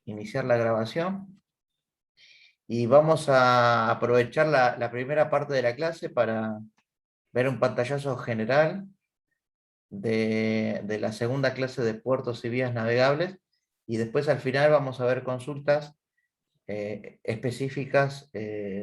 iniciar la grabación y vamos a aprovechar la primera parte de la clase para ver un pantallazo general de la segunda clase de puertos y vías navegables, y después al final vamos a ver consultas específicas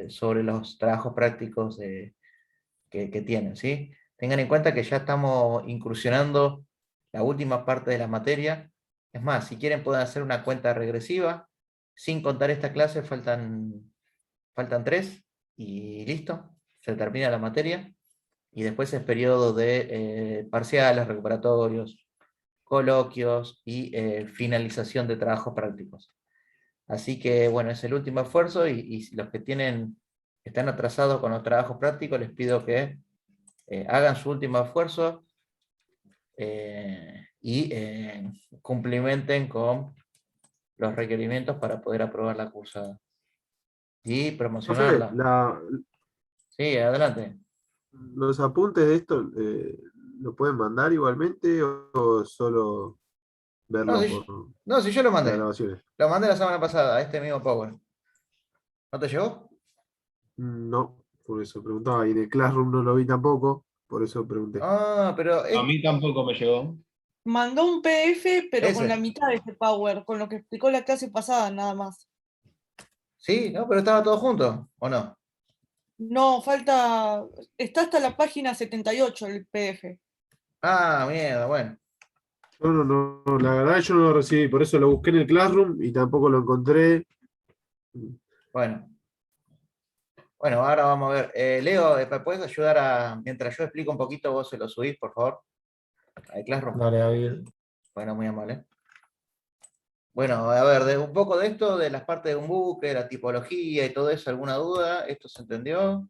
sobre los trabajos prácticos que tienen, ¿sí? Tengan en cuenta que ya estamos incursionando la última parte de la materia. Es más, si quieren pueden hacer una cuenta regresiva. Sin contar esta clase faltan 3 y listo, se termina la materia. Y después es periodo de parciales, recuperatorios, coloquios y finalización de trabajos prácticos. Así que bueno, es el último esfuerzo y si los que están atrasados con los trabajos prácticos, les pido que hagan su último esfuerzo y cumplimenten con los requerimientos para poder aprobar la cursada y Profe, promocionarla. Sí, adelante. los apuntes de esto, ¿lo pueden mandar igualmente o solo No, verlo por no, si yo lo las mandé. grabaciones? Lo mandé la semana pasada, a este mismo Power. ¿No te llegó? No, por eso preguntaba. Y en el Classroom no lo vi tampoco, por eso pregunté. Ah, pero A mí tampoco me llegó. Mandó un PDF, pero con la ese. mitad de ese Power, con lo que explicó la clase pasada, nada más. Sí, ¿no? Pero estaba todo junto, ¿o no? No, falta. Está hasta la página 78 el PDF. Ah, mierda, bueno. No, la verdad yo no lo recibí, por eso lo busqué en el Classroom y tampoco lo encontré. Bueno. Bueno, ahora vamos a ver. Leo, ¿me puedes ayudar mientras yo explico un poquito, vos se lo subís, por favor? Al Classroom. Dale, David. Bueno, muy amable. Bueno, a ver, un poco de esto, de las partes de un buque, la tipología y todo eso, ¿alguna duda? ¿Esto se entendió?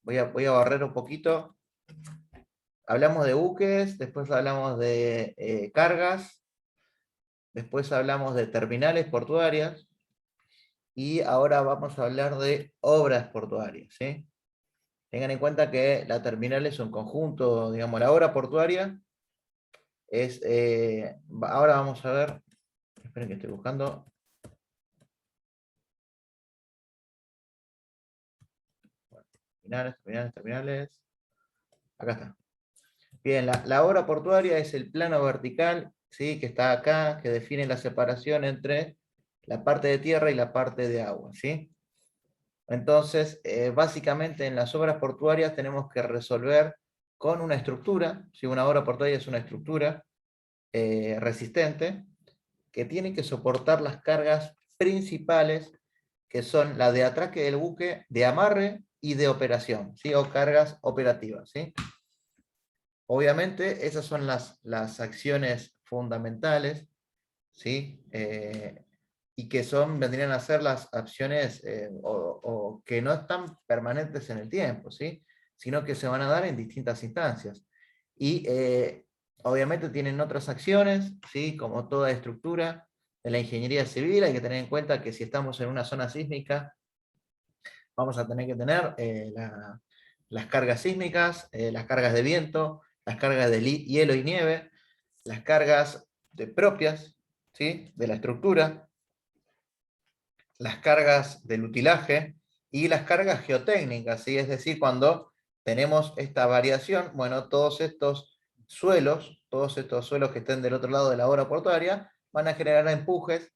Voy a barrer un poquito. Hablamos de buques, después hablamos de cargas, después hablamos de terminales portuarias, y ahora vamos a hablar de obras portuarias, ¿sí? Tengan en cuenta que la terminal es un conjunto, digamos, la obra portuaria es, ahora vamos a ver, esperen que estoy buscando. Terminales. Acá está. Bien, la obra portuaria es el plano vertical, ¿sí? Que está acá, que define la separación entre la parte de tierra y la parte de agua, ¿sí? Entonces, básicamente en las obras portuarias tenemos que resolver con una estructura, si una obra portuaria es una estructura resistente, que tiene que soportar las cargas principales, que son la de atraque del buque, de amarre y de operación, ¿sí? O cargas operativas, ¿sí? Obviamente, esas son las acciones fundamentales, ¿sí? Y que vendrían a ser las acciones o que no están permanentes en el tiempo, ¿sí? Sino que se van a dar en distintas instancias. Y obviamente tienen otras acciones, ¿sí? Como toda estructura de la ingeniería civil, hay que tener en cuenta que si estamos en una zona sísmica, vamos a tener que tener las cargas sísmicas, las cargas de viento, las cargas de hielo y nieve, las cargas propias, ¿sí? De la estructura, las cargas del utilaje y las cargas geotécnicas, ¿sí? Es decir, cuando tenemos esta variación, bueno, todos estos suelos que estén del otro lado de la obra portuaria, van a generar empujes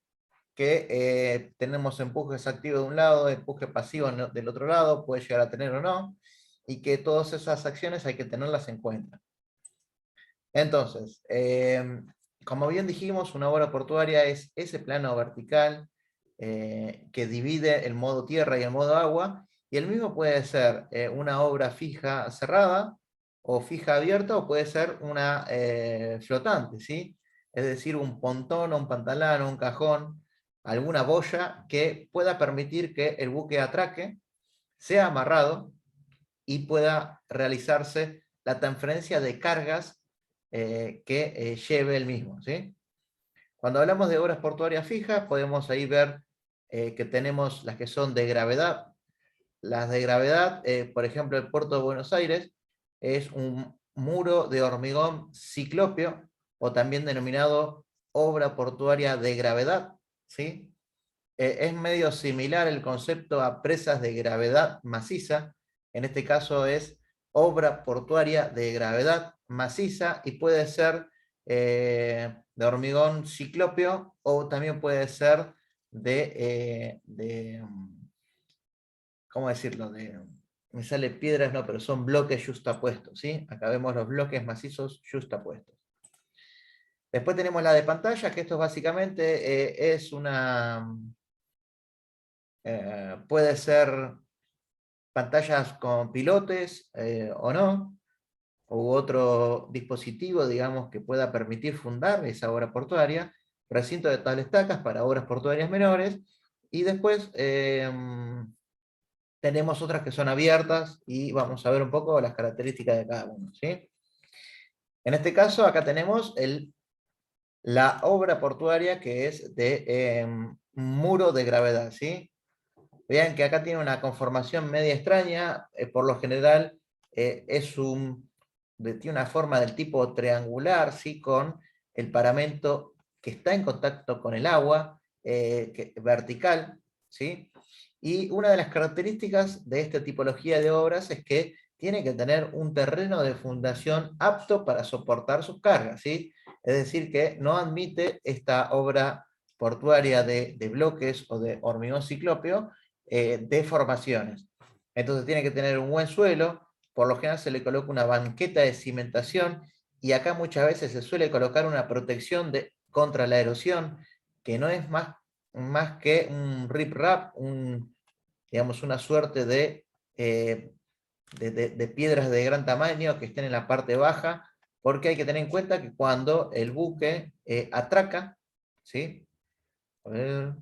que tenemos empujes activos de un lado, empuje pasivo del otro lado, puede llegar a tener o no, y que todas esas acciones hay que tenerlas en cuenta. Entonces, como bien dijimos, una obra portuaria es ese plano vertical que divide el modo tierra y el modo agua, y el mismo puede ser una obra fija cerrada, o fija abierta, o puede ser una flotante, ¿sí? Es decir, un pontón, o un pantalán, o un cajón, alguna boya que pueda permitir que el buque atraque, sea amarrado y pueda realizarse la transferencia de cargas que lleve el mismo, ¿sí? Cuando hablamos de obras portuarias fijas, podemos ahí ver que tenemos las que son de gravedad. Las de gravedad, por ejemplo, el puerto de Buenos Aires es un muro de hormigón ciclópeo, o también denominado obra portuaria de gravedad, ¿sí? Es medio similar el concepto a presas de gravedad maciza. En este caso es obra portuaria de gravedad maciza y puede ser de hormigón ciclópeo o también puede ser ¿cómo decirlo? Me sale piedras, no, pero son bloques justapuestos, ¿sí? Acá vemos los bloques macizos justapuestos. Después tenemos la de pantalla, que esto básicamente es una... puede ser pantallas con pilotes o no, u otro dispositivo, digamos, que pueda permitir fundar esa obra portuaria, recinto de tales tacas para obras portuarias menores, y después tenemos otras que son abiertas, y vamos a ver un poco las características de cada uno, ¿sí? En este caso, acá tenemos la obra portuaria que es de muro de gravedad, ¿sí? Vean que acá tiene una conformación media extraña, por lo general tiene una forma del tipo triangular, ¿sí? Con el paramento que está en contacto con el agua, vertical, ¿sí? Y una de las características de esta tipología de obras es que tiene que tener un terreno de fundación apto para soportar sus cargas, ¿sí? Es decir, que no admite esta obra portuaria de bloques o de hormigón ciclópeo deformaciones. Entonces tiene que tener un buen suelo, por lo general se le coloca una banqueta de cimentación y acá muchas veces se suele colocar una protección contra la erosión, que no es más que un rip-rap, digamos una suerte de piedras de gran tamaño que estén en la parte baja, porque hay que tener en cuenta que cuando el buque atraca, ¿sí? A ver.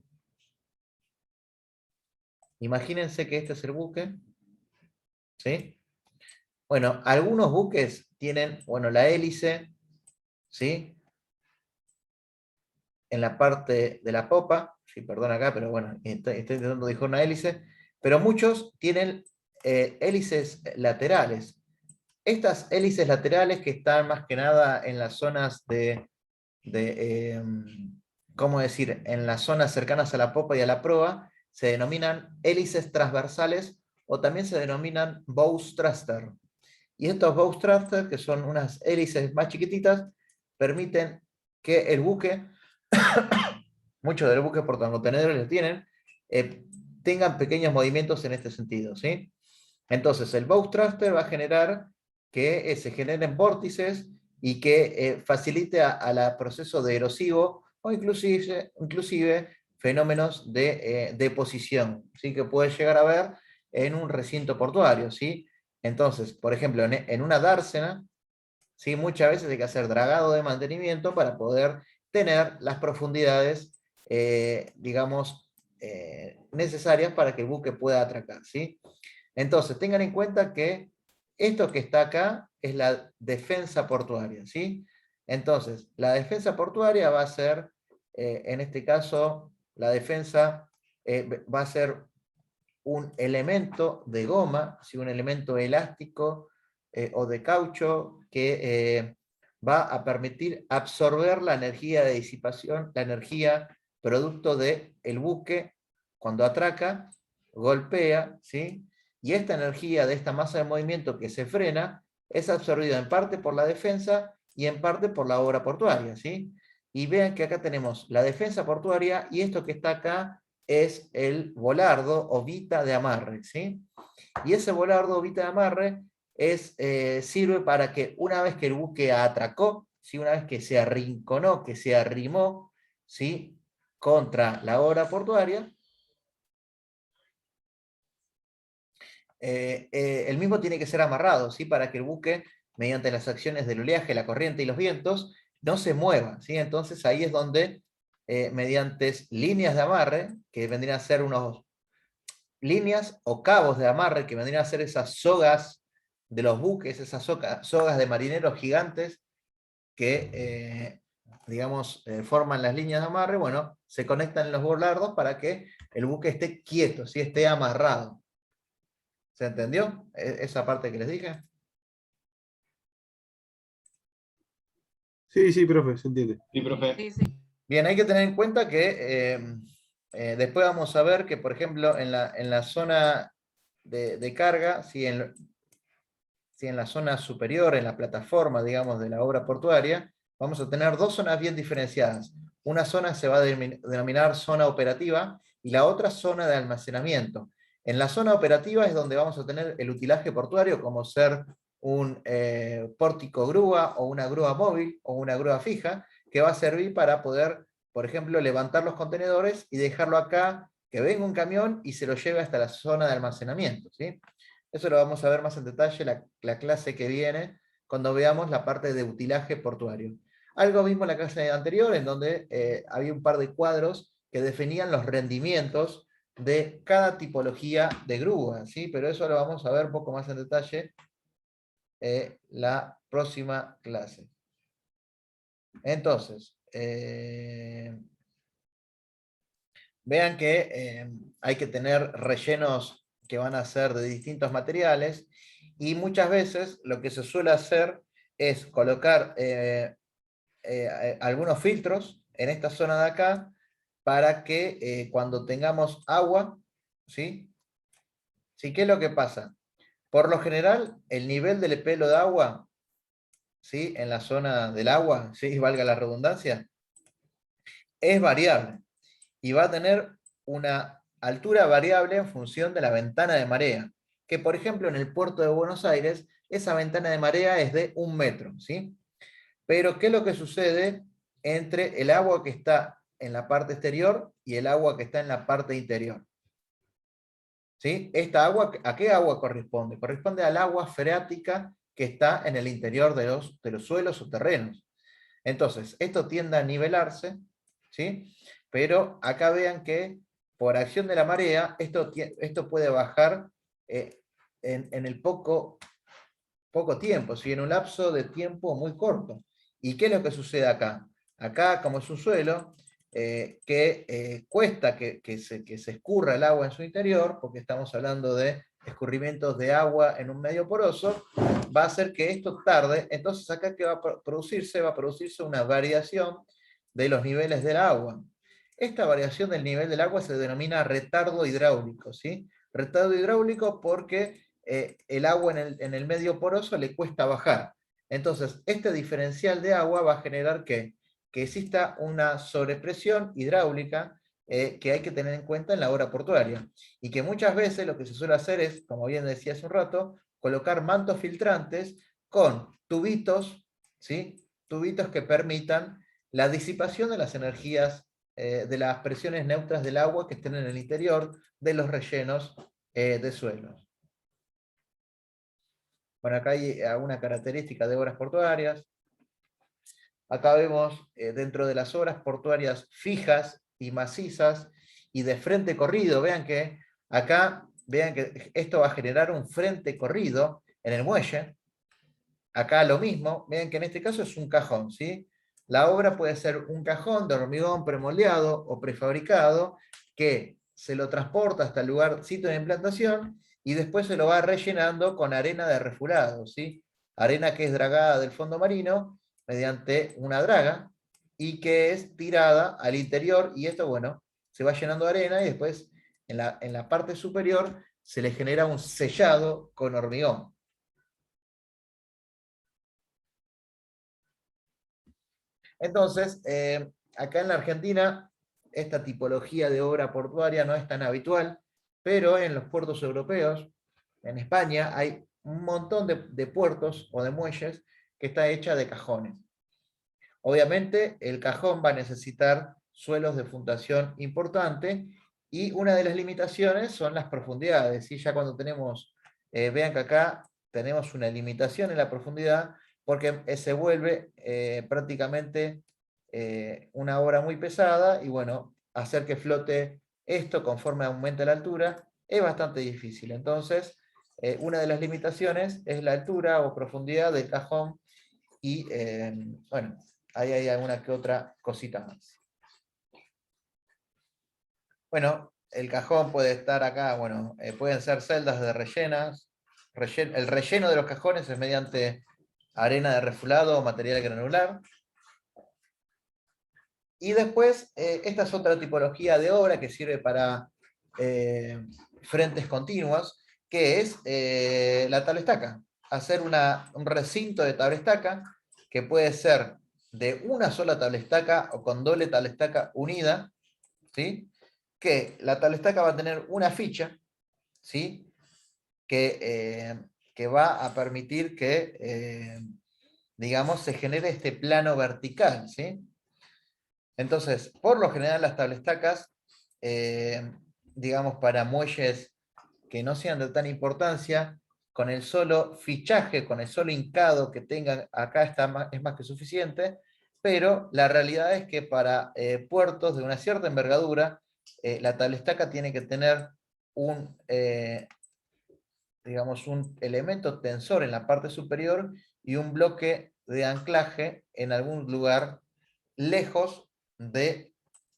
Imagínense que este es el buque, ¿sí? Bueno, algunos buques tienen, bueno, la hélice, ¿sí? En la parte de la popa, sí, perdón acá, pero bueno, estoy intentando dibujar una hélice, pero muchos tienen hélices laterales. Estas hélices laterales que están más que nada en las zonas ¿cómo decir? En las zonas cercanas a la popa y a la proa, se denominan hélices transversales o también se denominan bows thruster. Y estos bow thruster, que son unas hélices más chiquititas, permiten que el buque, muchos de los buques portacontenedores lo tienen, tengan pequeños movimientos en este sentido, ¿sí? Entonces, el bow thruster va a generar que se generen vórtices y que facilite al proceso de erosivo o inclusive fenómenos de deposición, ¿sí? Que puede llegar a haber en un recinto portuario, ¿sí? Entonces, por ejemplo, en una dársena, ¿sí? Muchas veces hay que hacer dragado de mantenimiento para poder tener las profundidades, digamos, necesarias para que el buque pueda atracar, ¿sí? Entonces, tengan en cuenta que esto que está acá es la defensa portuaria, ¿sí? Entonces, la defensa portuaria va a ser, en este caso, la defensa va a ser un elemento de goma, ¿sí? Un elemento elástico o de caucho que va a permitir absorber la energía de disipación, la energía producto del buque cuando atraca, golpea, ¿sí? Y esta energía de esta masa de movimiento que se frena es absorbida en parte por la defensa y en parte por la obra portuaria, ¿sí? Y vean que acá tenemos la defensa portuaria y esto que está acá es el volardo o vita de amarre, ¿sí? Y ese volardo o vita de amarre sirve para que una vez que el buque atracó, ¿sí? Una vez que se arrinconó, que se arrimó, ¿sí? Contra la obra portuaria, el mismo tiene que ser amarrado, ¿sí? Para que el buque, mediante las acciones del oleaje, la corriente y los vientos, no se mueva, ¿sí? Entonces ahí es donde, mediante líneas de amarre, que vendrían a ser unos líneas o cabos de amarre, que vendrían a ser esas sogas de los buques, esas sogas de marineros gigantes que, digamos, forman las líneas de amarre, bueno, se conectan en los volardos para que el buque esté quieto, ¿sí? Esté amarrado. ¿Se entendió esa parte que les dije? Sí, sí, profe, se entiende. Sí, profe. Sí, sí. Bien, hay que tener en cuenta que después vamos a ver que, por ejemplo, en la zona de carga, si en la zona superior, en la plataforma, digamos, de la obra portuaria, vamos a tener dos zonas bien diferenciadas. Una zona se va a denominar zona operativa y la otra zona de almacenamiento. En la zona operativa es donde vamos a tener el utilaje portuario, como ser un pórtico grúa o una grúa móvil o una grúa fija, que va a servir para poder, por ejemplo, levantar los contenedores y dejarlo acá, que venga un camión y se lo lleve hasta la zona de almacenamiento, ¿sí? Eso lo vamos a ver más en detalle la clase que viene, cuando veamos la parte de utilaje portuario. Algo mismo en la clase anterior, en donde había un par de cuadros que definían los rendimientos de cada tipología de grúa, ¿sí? Pero eso lo vamos a ver un poco más en detalle la próxima clase. Entonces, vean que hay que tener rellenos que van a ser de distintos materiales y muchas veces lo que se suele hacer es colocar algunos filtros en esta zona de acá para que cuando tengamos agua, ¿sí? ¿Sí? ¿Qué es lo que pasa? Por lo general, el nivel del pelo de agua, ¿sí? En la zona del agua, ¿sí? Valga la redundancia, es variable y va a tener una altura variable en función de la ventana de marea, que por ejemplo en el puerto de Buenos Aires, esa ventana de marea es de 1 metro, ¿sí? Pero ¿qué es lo que sucede entre el agua que está en la parte exterior y el agua que está en la parte interior? ¿Sí? Esta agua, ¿a qué agua corresponde? Corresponde al agua freática que está en el interior de los suelos o terrenos. Entonces, esto tiende a nivelarse, ¿sí? Pero acá vean que por acción de la marea, esto puede bajar en el poco tiempo, ¿sí? En un lapso de tiempo muy corto. ¿Y qué es lo que sucede acá? Acá, como es un suelo, que cuesta que se escurra el agua en su interior, porque estamos hablando de escurrimientos de agua en un medio poroso, va a hacer que esto tarde. Entonces acá que va a producirse una variación de los niveles del agua. Esta variación del nivel del agua se denomina retardo hidráulico, ¿sí? Retardo hidráulico porque el agua en el medio poroso le cuesta bajar. Entonces, este diferencial de agua va a generar que exista una sobrepresión hidráulica que hay que tener en cuenta en la obra portuaria. Y que muchas veces lo que se suele hacer es, como bien decía hace un rato, colocar mantos filtrantes con tubitos, ¿sí? Tubitos que permitan la disipación de las energías, de las presiones neutras del agua que estén en el interior de los rellenos de suelos. Bueno, acá hay alguna característica de obras portuarias. Acá vemos dentro de las obras portuarias fijas y macizas y de frente corrido. Vean que acá, vean que esto va a generar un frente corrido en el muelle. Acá lo mismo, vean que en este caso es un cajón, ¿sí? La obra puede ser un cajón de hormigón premoldeado o prefabricado que se lo transporta hasta el lugar, sitio de implantación, y después se lo va rellenando con arena de refulado, ¿sí? Arena que es dragada del fondo marino mediante una draga y que es tirada al interior, y esto, bueno, se va llenando de arena y después en la parte superior se le genera un sellado con hormigón. Entonces, acá en la Argentina, esta tipología de obra portuaria no es tan habitual, pero en los puertos europeos, en España, hay un montón de puertos o de muelles que está hecha de cajones. Obviamente, el cajón va a necesitar suelos de fundación importante y una de las limitaciones son las profundidades. ¿Sí? Ya cuando tenemos, vean que acá tenemos una limitación en la profundidad porque se vuelve prácticamente una obra muy pesada y bueno, hacer que flote esto conforme aumenta la altura es bastante difícil. Entonces, una de las limitaciones es la altura o profundidad del cajón y bueno, ahí hay alguna que otra cosita más. Bueno, el cajón puede estar acá, bueno, pueden ser celdas de rellenas. El relleno de los cajones es mediante arena de refulado o material granular. Y después, esta es otra tipología de obra que sirve para frentes continuos, que es la tablestaca. Hacer un recinto de tablestaca, que puede ser de una sola tablestaca o con doble tablestaca unida, ¿sí? Que la tablestaca va a tener una ficha, ¿sí? Que va a permitir que, digamos, se genere este plano vertical, ¿sí? Entonces, por lo general las tablestacas, digamos, para muelles que no sean de tan importancia, con el solo fichaje, con el solo hincado que tengan acá es más que suficiente, pero la realidad es que para puertos de una cierta envergadura, la tablestaca tiene que tener un, digamos, un elemento tensor en la parte superior y un bloque de anclaje en algún lugar lejos de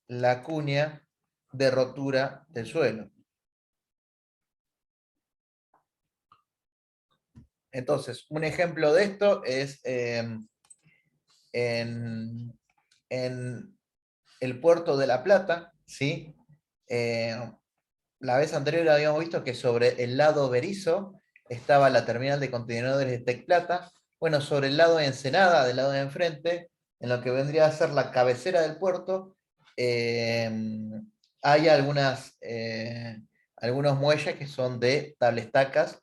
la cuña de rotura del suelo. Entonces, un ejemplo de esto es en el puerto de La Plata, ¿sí? La vez anterior habíamos visto que sobre el lado Berizo estaba la terminal de contenedores de Tec Plata. Bueno, sobre el lado de Ensenada, del lado de enfrente, en lo que vendría a ser la cabecera del puerto, hay algunos muelles que son de tablestacas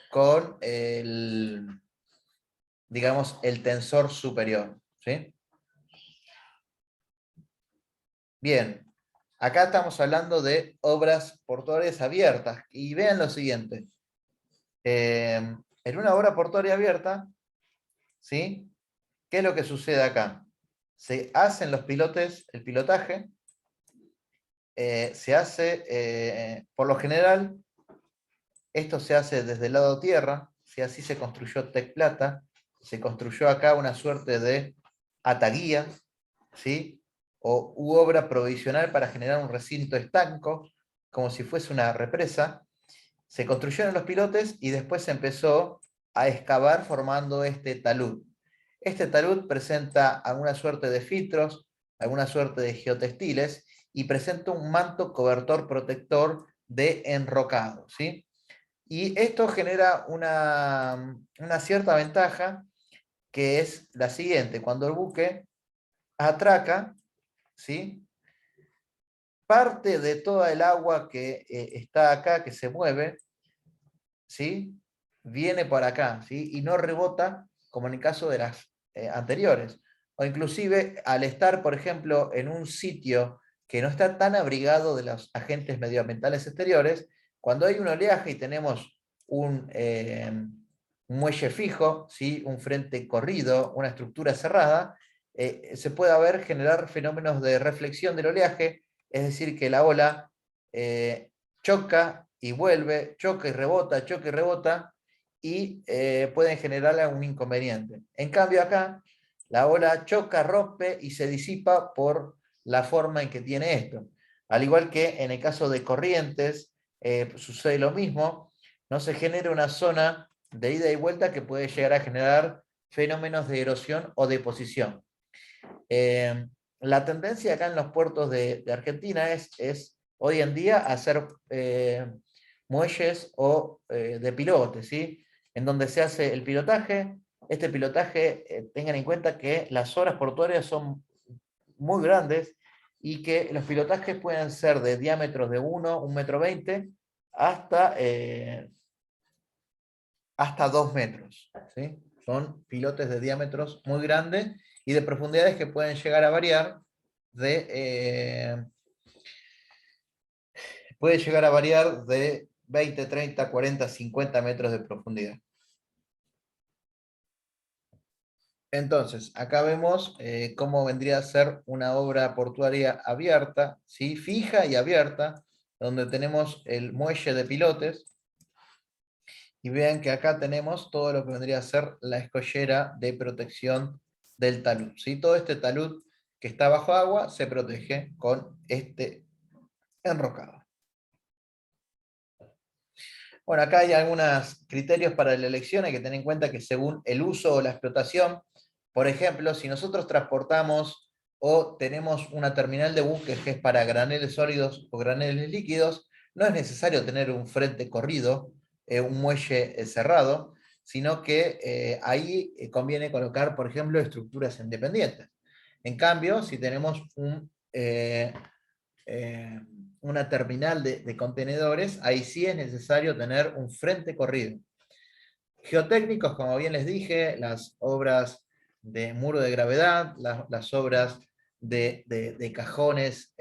con digamos, el tensor superior, ¿sí? Bien, acá estamos hablando de obras portuarias abiertas. Y vean lo siguiente. En una obra portuaria abierta, ¿sí? ¿Qué es lo que sucede acá? Se hacen los pilotes, el pilotaje, se hace, por lo general, esto se hace desde el lado tierra, ¿sí? Así se construyó Tec Plata, se construyó acá una suerte de ataguía, ¿sí? U obra provisional para generar un recinto estanco, como si fuese una represa. Se construyeron los pilotes y después se empezó a excavar formando este talud. Este talud presenta alguna suerte de filtros, alguna suerte de geotextiles y presenta un manto cobertor protector de enrocado, ¿sí? Y esto genera una cierta ventaja, que es la siguiente: cuando el buque atraca, ¿sí? Parte de toda el agua que está acá, que se mueve, ¿sí? Viene para acá, ¿sí? Y no rebota como en el caso de las anteriores. O inclusive al estar, por ejemplo, en un sitio que no está tan abrigado de los agentes medioambientales exteriores, cuando hay un oleaje y tenemos un muelle fijo, ¿sí? Un frente corrido, una estructura cerrada, se puede ver generar fenómenos de reflexión del oleaje, es decir, que la ola choca y vuelve, choca y rebota, y pueden generar algún inconveniente. En cambio acá, la ola choca, rompe y se disipa por la forma en que tiene esto. Al igual que en el caso de corrientes, sucede lo mismo, no se genera una zona de ida y vuelta que puede llegar a generar fenómenos de erosión o deposición. La tendencia acá en los puertos de Argentina es hoy en día hacer muelles o de pilotes, ¿sí? En donde se hace el pilotaje. Este pilotaje, tengan en cuenta que las horas portuarias son muy grandes y que los pilotajes pueden ser de diámetros de 1,20 m, hasta 2 metros, ¿sí? Son pilotes de diámetros muy grandes y de profundidades que pueden llegar a variar puede llegar a variar de 20, 30, 40, 50 metros de profundidad. Entonces, acá vemos cómo vendría a ser una obra portuaria abierta, ¿sí? Fija y abierta, donde tenemos el muelle de pilotes, y vean que acá tenemos todo lo que vendría a ser la escollera de protección del talud, ¿sí? Todo este talud que está bajo agua se protege con este enrocado. Bueno, acá hay algunos criterios para la elección. Hay que tener en cuenta que según el uso o la explotación Por ejemplo, si nosotros transportamos o tenemos una terminal de buques que es para graneles sólidos o graneles líquidos, no es necesario tener un frente corrido, un muelle cerrado, sino que ahí conviene colocar, por ejemplo, estructuras independientes. En cambio, si tenemos una terminal de contenedores, ahí sí es necesario tener un frente corrido. Geotécnicos, como bien les dije, las obras de muro de gravedad, las obras de cajones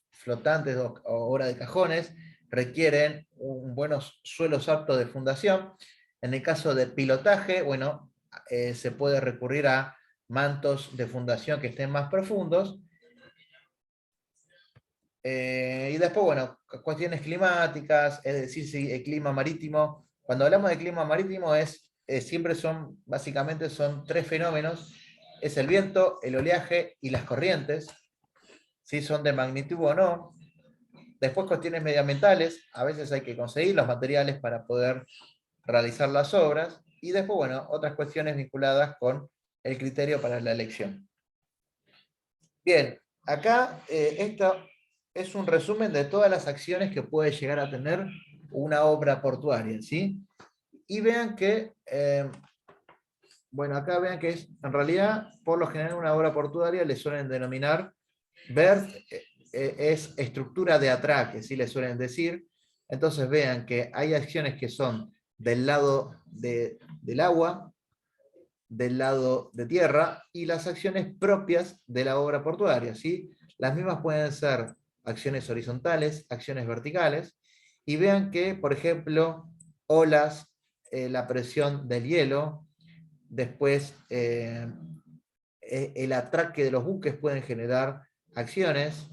flotantes o obra de cajones, requieren buenos suelos aptos de fundación. En el caso de pilotaje, bueno, se puede recurrir a mantos de fundación que estén más profundos. Y después, bueno, cuestiones climáticas, es decir, si el clima marítimo, cuando hablamos de clima marítimo siempre básicamente son tres fenómenos, es el viento, el oleaje y las corrientes, si son de magnitud o no. Después cuestiones medioambientales, a veces hay que conseguir los materiales para poder realizar las obras, y después, bueno, otras cuestiones vinculadas con el criterio para la elección. Bien, acá esto es un resumen de todas las acciones que puede llegar a tener una obra portuaria, ¿sí? Y vean que, bueno, acá vean que en realidad, por lo general, una obra portuaria le suelen denominar es estructura de atraque, ¿sí? Le suelen decir. Entonces vean que hay acciones que son del lado del agua, del lado de tierra, y las acciones propias de la obra portuaria, ¿sí? Las mismas pueden ser acciones horizontales, acciones verticales, y vean que, por ejemplo, olas, la presión del hielo, después el atraque de los buques pueden generar acciones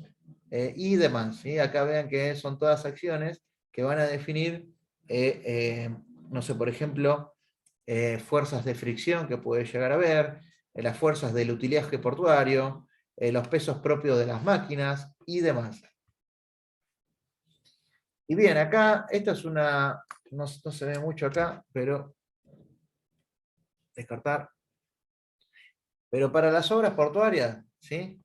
y demás, ¿sí? Acá vean que son todas acciones que van a definir, no sé, por ejemplo, fuerzas de fricción que puede llegar a haber, las fuerzas del utillaje portuario, los pesos propios de las máquinas y demás. Y bien, acá, esta es no se ve mucho acá, pero descartar. Pero para las obras portuarias, ¿sí?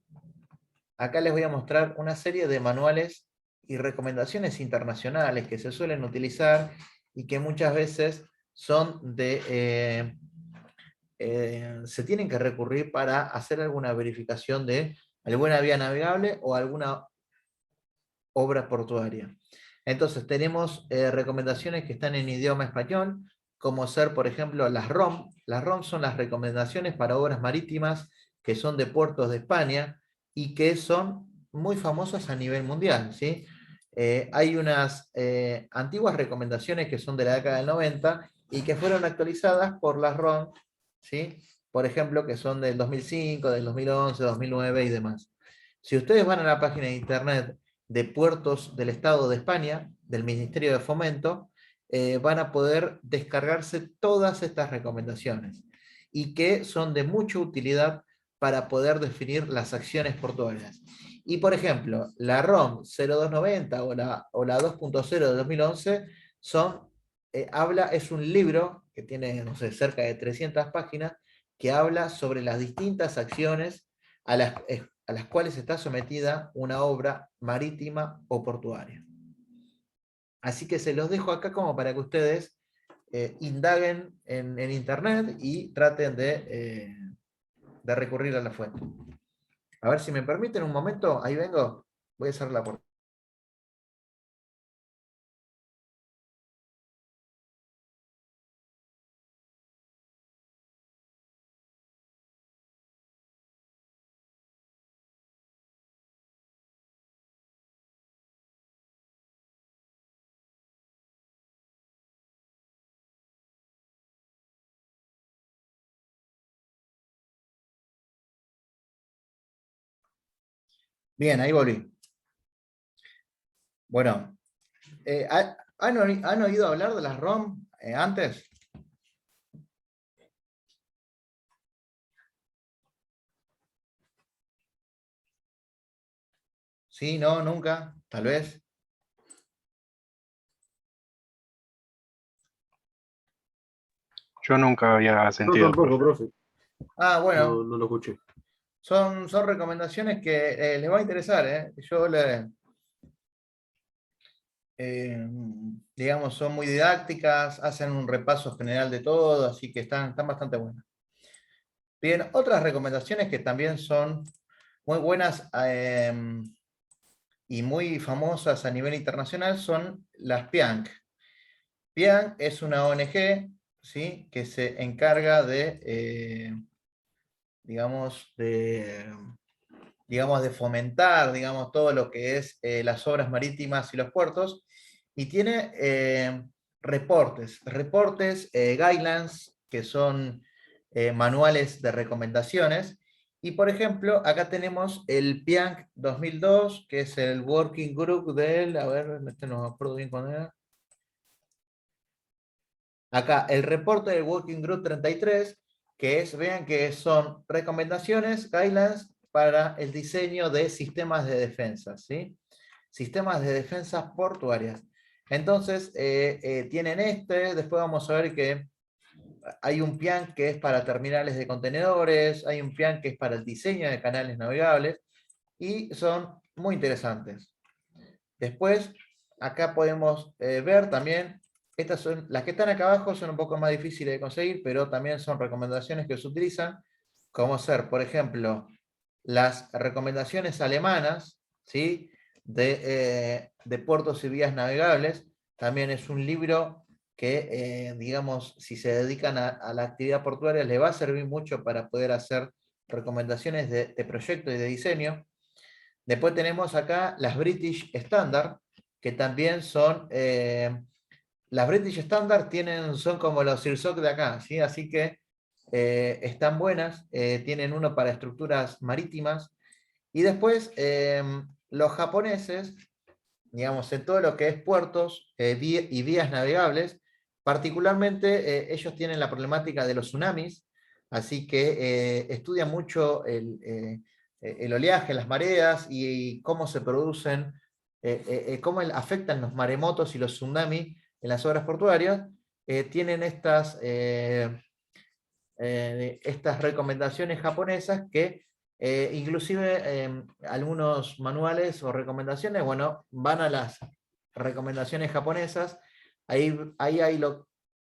Acá les voy a mostrar una serie de manuales y recomendaciones internacionales que se suelen utilizar y que muchas veces son se tienen que recurrir para hacer alguna verificación de alguna vía navegable o alguna obra portuaria. Entonces tenemos recomendaciones que están en idioma español, como ser, por ejemplo, las ROM. Las ROM son las recomendaciones para obras marítimas que son de puertos de España y que son muy famosas a nivel mundial, ¿sí? Hay unas antiguas recomendaciones que son de la década del 90 y que fueron actualizadas por las ROM, ¿sí? Por ejemplo, que son del 2005, del 2011, 2009 y demás. Si ustedes van a la página de internet de Puertos del Estado de España, del Ministerio de Fomento, van a poder descargarse todas estas recomendaciones y que son de mucha utilidad para poder definir las acciones portuarias. Y por ejemplo, la ROM 0290 o la 2.0 de 2011 es un libro que tiene, no sé, cerca de 300 páginas, que habla sobre las distintas acciones a las cuales está sometida una obra marítima o portuaria. Así que se los dejo acá como para que ustedes indaguen en internet y traten de recurrir a la fuente. A ver si me permiten un momento, ahí vengo, voy a cerrar la puerta. Bien, ahí volví. Bueno, ¿han oído hablar de las ROM antes? Sí, no, nunca, tal vez. Yo nunca había No sentido, tampoco, profe. profe. Ah, bueno, No lo escuché. son recomendaciones que les va a interesar, ¿eh? Eh, digamos, son muy didácticas, hacen un repaso general de todo, así que están bastante buenas. Bien, otras recomendaciones que también son muy buenas y muy famosas a nivel internacional son las PIANC. PIANC es una ONG, ¿sí?, que se encarga digamos, de fomentar, digamos, todo lo que es las obras marítimas y los puertos, y tiene reportes, guidelines, que son manuales de recomendaciones. Y por ejemplo, acá tenemos el PIANC 2002, que es el Working Group del, a ver, no me acuerdo bien cuándo era. Acá, el reporte del Working Group 33, que es, vean que son recomendaciones, guidelines para el diseño de sistemas de defensa, ¿sí? Sistemas de defensa portuarias. Entonces, tienen después vamos a ver que hay un PIAN que es para terminales de contenedores, hay un PIAN que es para el diseño de canales navegables, y son muy interesantes. Después, acá podemos ver también, estas son, las que están acá abajo son un poco más difíciles de conseguir, pero también son recomendaciones que se utilizan, como ser, por ejemplo, las recomendaciones alemanas, ¿sí?, de puertos y vías navegables. También es un libro que, digamos, si se dedican a la actividad portuaria, les va a servir mucho para poder hacer recomendaciones de proyecto y de diseño. Después tenemos acá las British Standard, que también son, las British Standard son como los CIRSOC de acá, ¿sí? Así que están buenas, tienen uno para estructuras marítimas. Y después los japoneses, digamos, en todo lo que es puertos y vías navegables, particularmente ellos tienen la problemática de los tsunamis, así que estudian mucho el oleaje, las mareas y cómo se producen, cómo afectan los maremotos y los tsunamis en las obras portuarias. Tienen estas recomendaciones japonesas que inclusive algunos manuales o recomendaciones, bueno, van a las recomendaciones japonesas. Ahí hay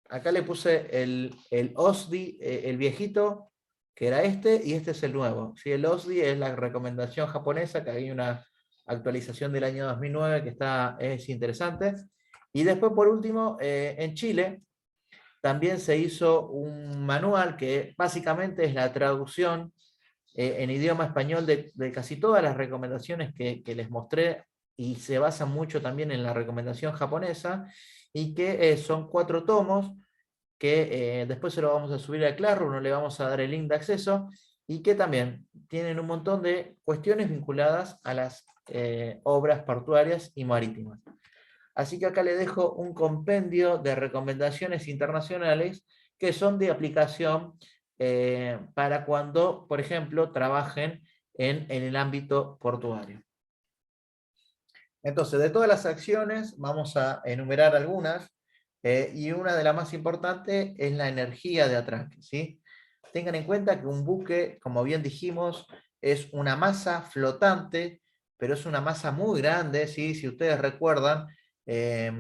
acá le puse el OSDI, el viejito, que era y este es el nuevo. ¿Sí? El OSDI es la recomendación japonesa, que hay una actualización del año 2009 que es interesante. Y después, por último, en Chile, también se hizo un manual que básicamente es la traducción en idioma español de casi todas las recomendaciones que les mostré, y se basa mucho también en la recomendación japonesa, y que son 4 tomos que después se lo vamos a subir a Classroom, no le vamos a dar el link de acceso, y que también tienen un montón de cuestiones vinculadas a las obras portuarias y marítimas. Así que acá le dejo un compendio de recomendaciones internacionales que son de aplicación para cuando, por ejemplo, trabajen en el ámbito portuario. Entonces, de todas las acciones, vamos a enumerar algunas, y una de las más importantes es la energía de atraque, ¿sí? Tengan en cuenta que un buque, como bien dijimos, es una masa flotante, pero es una masa muy grande, ¿sí? Si ustedes recuerdan, eh,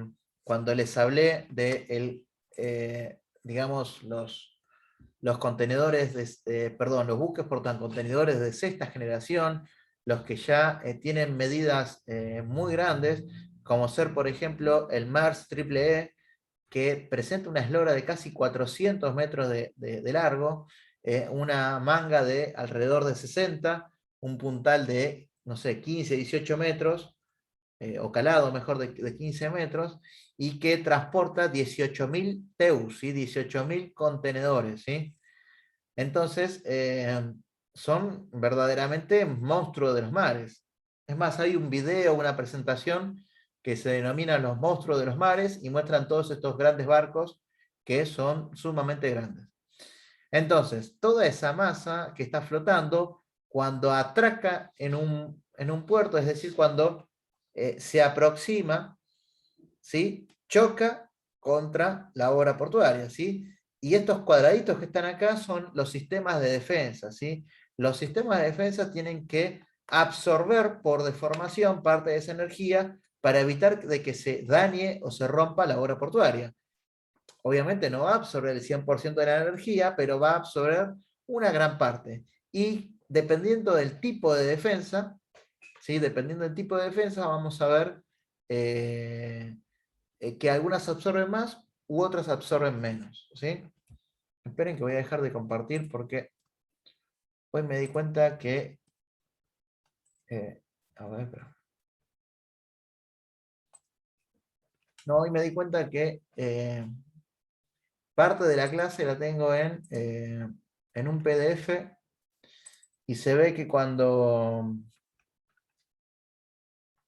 cuando les hablé de digamos, los contenedores, los buques portacontenedores de sexta generación, los que ya tienen medidas muy grandes, como ser, por ejemplo, el Maersk Triple E, que presenta una eslora de casi 400 metros de largo, una manga de alrededor de 60, un puntal de, no sé, 15, 18 metros, o calado mejor de 15 metros, y que transporta 18.000 TEUs, ¿sí? 18.000 contenedores, ¿sí? Entonces, son verdaderamente monstruos de los mares. Es más, hay un video, una presentación que se denomina Los monstruos de los mares, y muestran todos estos grandes barcos que son sumamente grandes. Entonces, toda esa masa que está flotando, cuando atraca en un puerto, es decir, cuando se aproxima, ¿sí?, choca contra la obra portuaria, ¿sí? Y estos cuadraditos que están acá son los sistemas de defensa, ¿sí? Los sistemas de defensa tienen que absorber por deformación parte de esa energía para evitar de que se dañe o se rompa la obra portuaria. Obviamente no va a absorber el 100% de la energía, pero va a absorber una gran parte. Y dependiendo del tipo de defensa, ¿sí? Dependiendo del tipo de defensa, vamos a ver que algunas absorben más u otras absorben menos, ¿sí? Esperen que voy a dejar de compartir porque hoy me di cuenta que... a ver, pero... No, hoy me di cuenta que parte de la clase la tengo en un PDF y se ve que cuando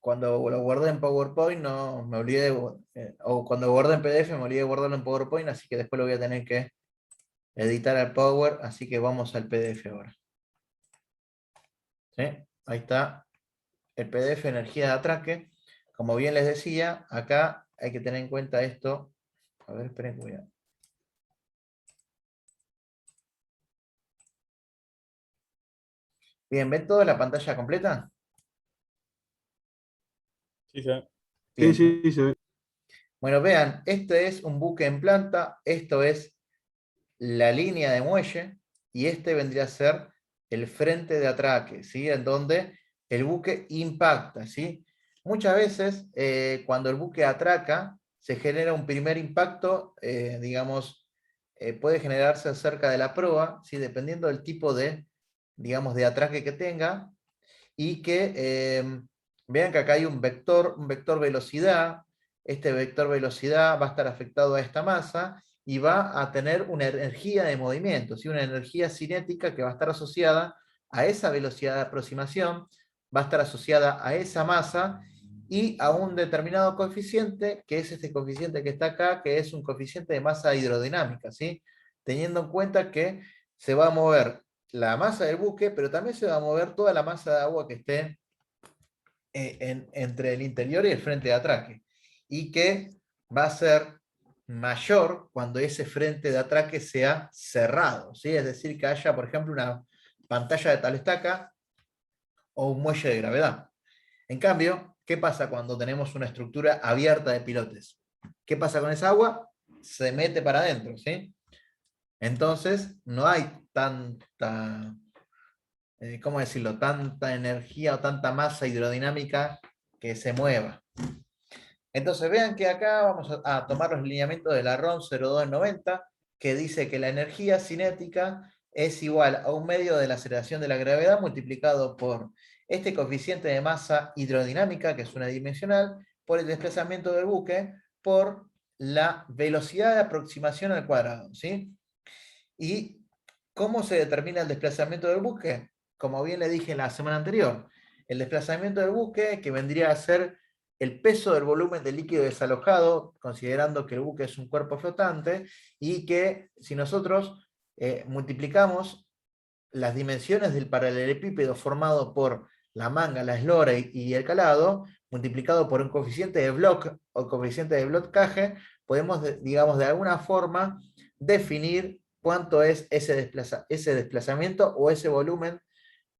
lo guardé en PowerPoint no me olvidé, o cuando guardé en PDF me olvidé de guardarlo en PowerPoint, así que después lo voy a tener que editar al Power, así que vamos al PDF ahora. ¿Sí? Ahí está el PDF energía de atraque. Como bien les decía, acá hay que tener en cuenta esto. A ver, esperen, voy a... Bien, ¿ven toda la pantalla completa? Sí, sí. Sí, Bien. sí, se ve. Bueno, vean, este es un buque en planta, esto es la línea de muelle, y este vendría a ser el frente de atraque, ¿sí? En donde el buque impacta, ¿sí? Muchas veces, cuando el buque atraca, se genera un primer impacto, digamos, puede generarse cerca de la proa, ¿sí? Dependiendo del tipo de, digamos, de atraque que tenga, y que vean que acá hay un vector velocidad. Este vector velocidad va a estar afectado a esta masa y va a tener una energía de movimiento, ¿sí? Una energía cinética que va a estar asociada a esa velocidad de aproximación, va a estar asociada a esa masa y a un determinado coeficiente, que es este coeficiente que está acá, que es un coeficiente de masa hidrodinámica, ¿sí? Teniendo en cuenta que se va a mover la masa del buque, pero también se va a mover toda la masa de agua que esté entre el interior y el frente de atraque. Y que va a ser mayor cuando ese frente de atraque sea cerrado, ¿sí? Es decir, que haya, por ejemplo, una pantalla de tal estaca o un muelle de gravedad. En cambio, ¿qué pasa cuando tenemos una estructura abierta de pilotes? ¿Qué pasa con esa agua? Se mete para adentro, ¿sí? Entonces, no hay tanta, ¿cómo decirlo? Tanta energía o tanta masa hidrodinámica que se mueva. Entonces vean que acá vamos a tomar los lineamientos de la RON 0290, que dice que la energía cinética es igual a un medio de la aceleración de la gravedad multiplicado por este coeficiente de masa hidrodinámica, que es una dimensional, por el desplazamiento del buque, por la velocidad de aproximación al cuadrado, ¿sí? ¿Y cómo se determina el desplazamiento del buque? Como bien le dije la semana anterior, el desplazamiento del buque, que vendría a ser el peso del volumen de líquido desalojado, considerando que el buque es un cuerpo flotante, y que si nosotros multiplicamos las dimensiones del paralelepípedo formado por la manga, la eslora y el calado, multiplicado por un coeficiente de Bloch o coeficiente de blocaje, podemos, digamos, de alguna forma definir cuánto es ese desplazamiento o ese volumen,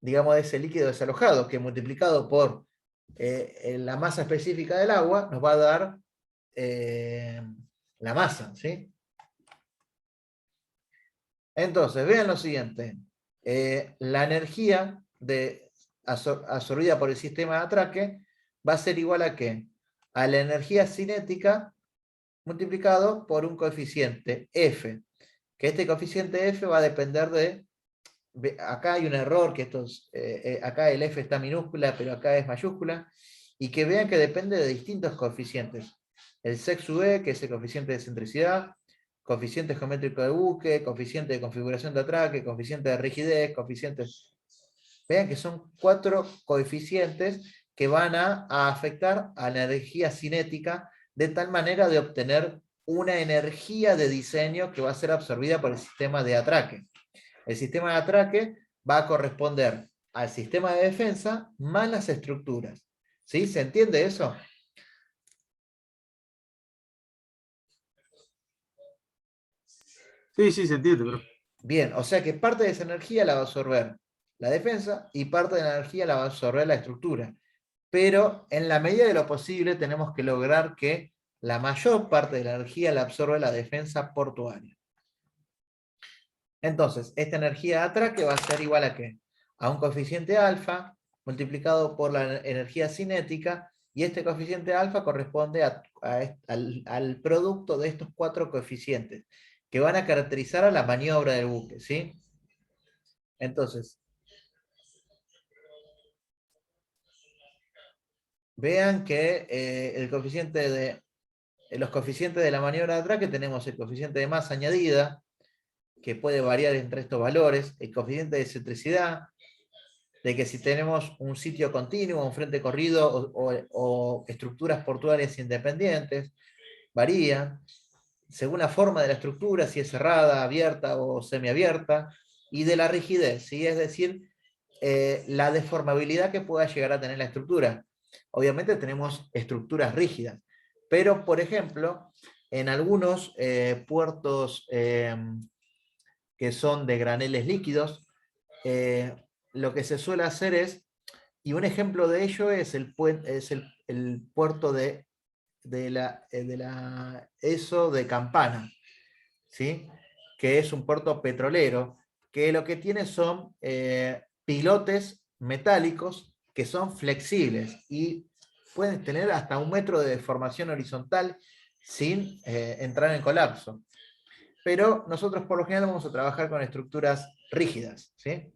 digamos, de ese líquido desalojado, que multiplicado por la masa específica del agua nos va a dar la masa, ¿sí? Entonces, vean lo siguiente. La energía absorbida por el sistema de atraque va a ser igual a ¿qué? A la energía cinética multiplicado por un coeficiente F, que este coeficiente F va a depender de... Acá hay un error, que acá el F está minúscula, pero acá es mayúscula, y que vean que depende de distintos coeficientes. El sec-E, que es el coeficiente de excentricidad, coeficiente geométrico de buque, coeficiente de configuración de atraque, coeficiente de rigidez, coeficientes... Vean que son 4 coeficientes que van a afectar a la energía cinética de tal manera de obtener una energía de diseño que va a ser absorbida por el sistema de atraque. El sistema de atraque va a corresponder al sistema de defensa más las estructuras. ¿Sí? ¿Se entiende eso? Sí, sí, se entiende, profe. Bien, o sea que parte de esa energía la va a absorber la defensa y parte de la energía la va a absorber la estructura. Pero en la medida de lo posible tenemos que lograr que la mayor parte de la energía la absorbe la defensa portuaria. Entonces, esta energía de atraque va a ser igual a ¿qué? A un coeficiente alfa multiplicado por la energía cinética, y este coeficiente alfa corresponde al producto de estos 4 coeficientes, que van a caracterizar a la maniobra del buque, ¿sí? Entonces, vean que los coeficientes de la maniobra de atraque tenemos el coeficiente de masa añadida, que puede variar entre estos valores, el coeficiente de excentricidad, de que si tenemos un sitio continuo, un frente corrido o estructuras portuarias independientes, varía según la forma de la estructura, si es cerrada, abierta o semiabierta, y de la rigidez, ¿sí? Es decir, la deformabilidad que pueda llegar a tener la estructura. Obviamente tenemos estructuras rígidas, pero por ejemplo, en algunos puertos que son de graneles líquidos, lo que se suele hacer es, y un ejemplo de ello es el puerto de la ESO de Campana, ¿sí? Que es un puerto petrolero, que lo que tiene son pilotes metálicos que son flexibles y pueden tener hasta 1 metro de deformación horizontal sin entrar en colapso. Pero nosotros por lo general vamos a trabajar con estructuras rígidas, ¿sí?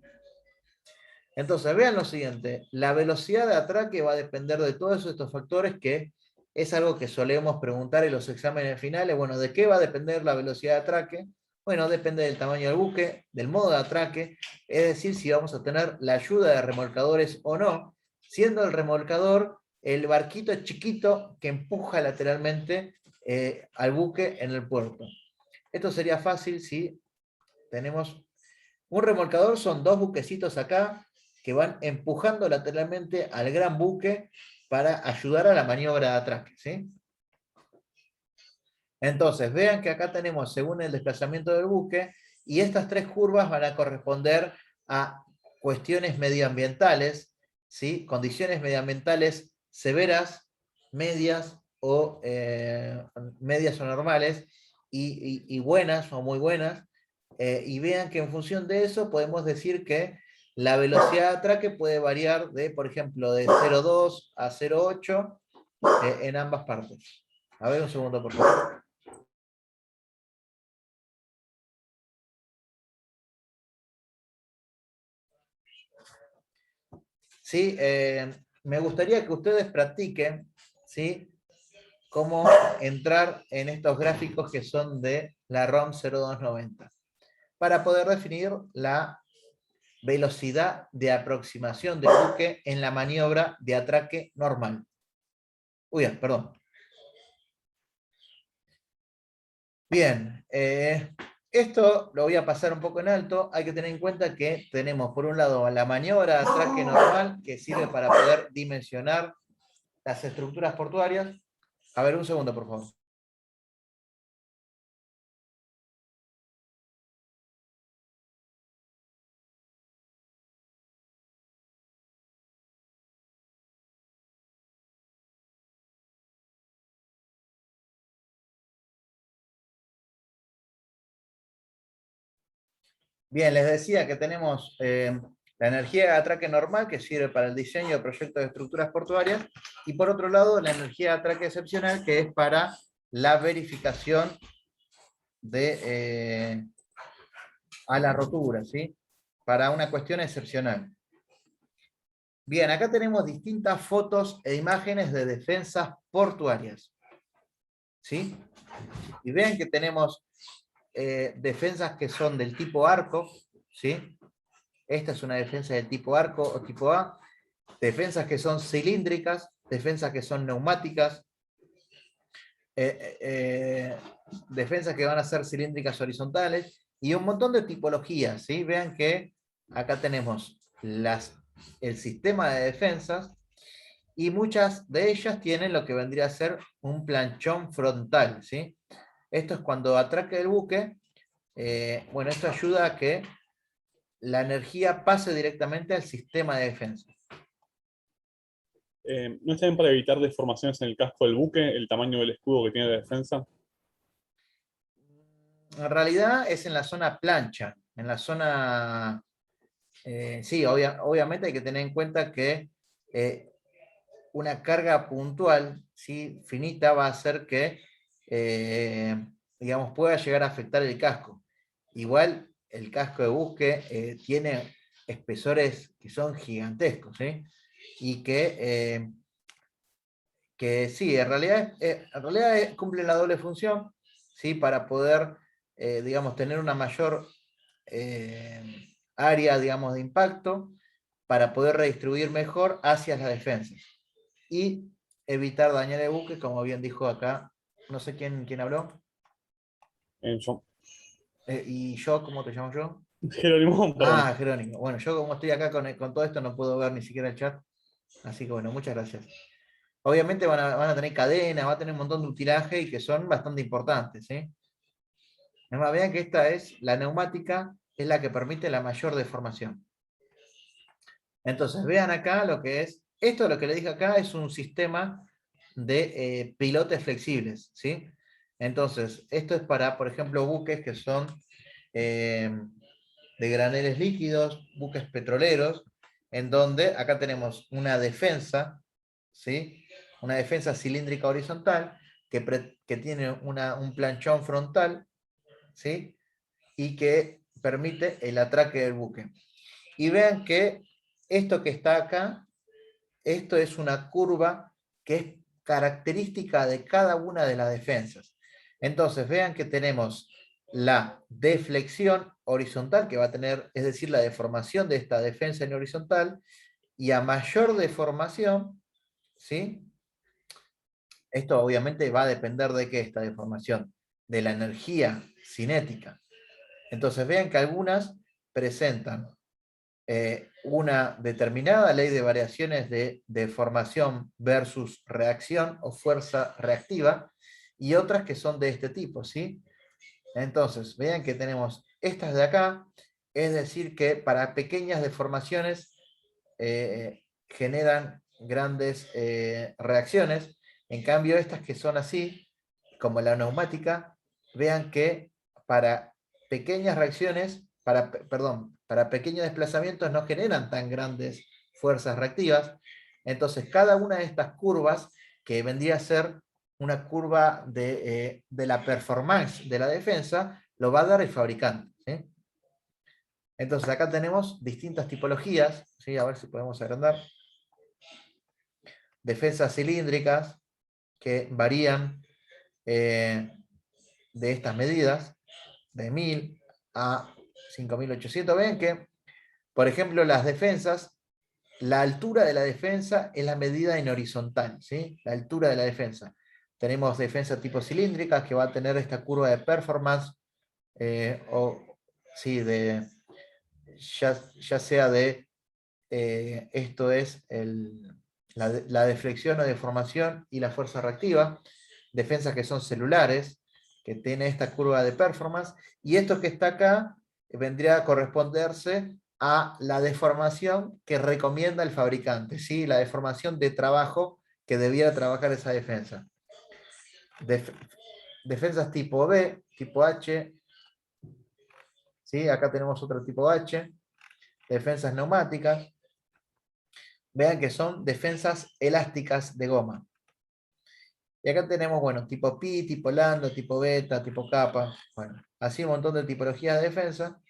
Entonces, vean lo siguiente, la velocidad de atraque va a depender de todos estos factores, que es algo que solemos preguntar en los exámenes finales. Bueno, ¿de qué va a depender la velocidad de atraque? Bueno, depende del tamaño del buque, del modo de atraque, es decir, si vamos a tener la ayuda de remolcadores o no, siendo el remolcador el barquito chiquito que empuja lateralmente al buque en el puerto. Esto sería fácil si tenemos un remolcador, son 2 buquecitos acá que van empujando lateralmente al gran buque para ayudar a la maniobra de atraque, ¿sí? Entonces, vean que acá tenemos según el desplazamiento del buque, y estas 3 curvas van a corresponder a cuestiones medioambientales, ¿sí? Condiciones medioambientales severas, medias o normales, y buenas o muy buenas, y vean que en función de eso podemos decir que la velocidad de atraque puede variar de, por ejemplo, de 0,2 a 0,8 en ambas partes. A ver, un segundo, por favor. ¿Sí? Me gustaría que ustedes practiquen, ¿sí? Cómo entrar en estos gráficos que son de la ROM 0290 para poder definir la velocidad de aproximación del buque en la maniobra de atraque normal. Uy, perdón. Bien, esto lo voy a pasar un poco en alto. Hay que tener en cuenta que tenemos por un lado la maniobra de atraque normal, que sirve para poder dimensionar las estructuras portuarias. A ver, un segundo, por favor. Bien, les decía que tenemos la energía de atraque normal, que sirve para el diseño de proyectos de estructuras portuarias, y por otro lado la energía de atraque excepcional, que es para la verificación de a la rotura, ¿sí? Para una cuestión excepcional. Bien, acá tenemos distintas fotos e imágenes de defensas portuarias, ¿sí? Y vean que tenemos defensas que son del tipo arco, ¿sí? Esta es una defensa del tipo arco o tipo A. Defensas que son cilíndricas, defensas que son neumáticas, defensas que van a ser cilíndricas horizontales, y un montón de tipologías, ¿sí? Vean que acá tenemos el sistema de defensas, y muchas de ellas tienen lo que vendría a ser un planchón frontal, ¿sí? Esto es cuando atraque el buque, bueno, esto ayuda a que la energía pase directamente al sistema de defensa. ¿No está bien para evitar deformaciones en el casco del buque, el tamaño del escudo que tiene de defensa? En realidad es en la zona plancha, en la zona... sí, obviamente hay que tener en cuenta que una carga puntual, ¿sí? Finita, va a hacer que, digamos, pueda llegar a afectar el casco. Igual el casco de buque tiene espesores que son gigantescos, ¿sí? Y que sí, en realidad cumple la doble función, ¿sí? Para poder, digamos, tener una mayor área, digamos, de impacto, para poder redistribuir mejor hacia las defensas y evitar dañar el buque, como bien dijo acá, no sé quién habló. Yo. ¿Y yo, cómo te llamo yo? Jerónimo, perdón. Ah, Jerónimo. Bueno, yo como estoy acá con todo esto no puedo ver ni siquiera el chat, así que bueno, muchas gracias. Obviamente van a tener cadena, va a tener un montón de utilaje y que son bastante importantes, ¿sí? Además, vean que esta es la neumática, es la que permite la mayor deformación. Entonces, vean acá lo que es, esto lo que le dije acá es un sistema de pilotes flexibles, ¿sí? Entonces, esto es para, por ejemplo, buques que son de graneles líquidos, buques petroleros, en donde acá tenemos una defensa, ¿sí? Una defensa cilíndrica horizontal que tiene un planchón frontal, ¿sí? Y que permite el atraque del buque. Y vean que esto que está acá, esto es una curva que es característica de cada una de las defensas. Entonces, vean que tenemos la deflexión horizontal que va a tener, es decir, la deformación de esta defensa en horizontal, y a mayor deformación, ¿sí? Esto obviamente va a depender de qué esta deformación, de la energía cinética. Entonces, vean que algunas presentan una determinada ley de variaciones de deformación versus reacción o fuerza reactiva, y otras que son de este tipo, ¿sí? Entonces, vean que tenemos estas de acá, es decir, que para pequeñas deformaciones generan grandes reacciones. En cambio, estas que son así, como la neumática, vean que para pequeñas reacciones, para pequeños desplazamientos no generan tan grandes fuerzas reactivas. Entonces, cada una de estas curvas, que vendría a ser una curva de la performance de la defensa, lo va a dar el fabricante, ¿sí? Entonces, acá tenemos distintas tipologías, ¿sí? A ver si podemos agrandar. Defensas cilíndricas que varían de estas medidas, de 1000 a 5800. Ven que, por ejemplo, las defensas, la altura de la defensa es la medida en horizontal, ¿sí? La altura de la defensa. Tenemos defensas tipo cilíndricas que va a tener esta curva de performance, sí, ya sea de, esto es la deflexión o deformación y la fuerza reactiva, defensas que son celulares, que tiene esta curva de performance, y esto que está acá vendría a corresponderse a la deformación que recomienda el fabricante, ¿sí? La deformación de trabajo que debiera trabajar esa defensa. Defensas tipo B, tipo H, ¿sí? Acá tenemos otro tipo H, defensas neumáticas. Vean que son defensas elásticas de goma. Y acá tenemos, bueno, tipo pi, tipo lambda, tipo beta, tipo kappa, bueno, así un montón de tipologías de defensa.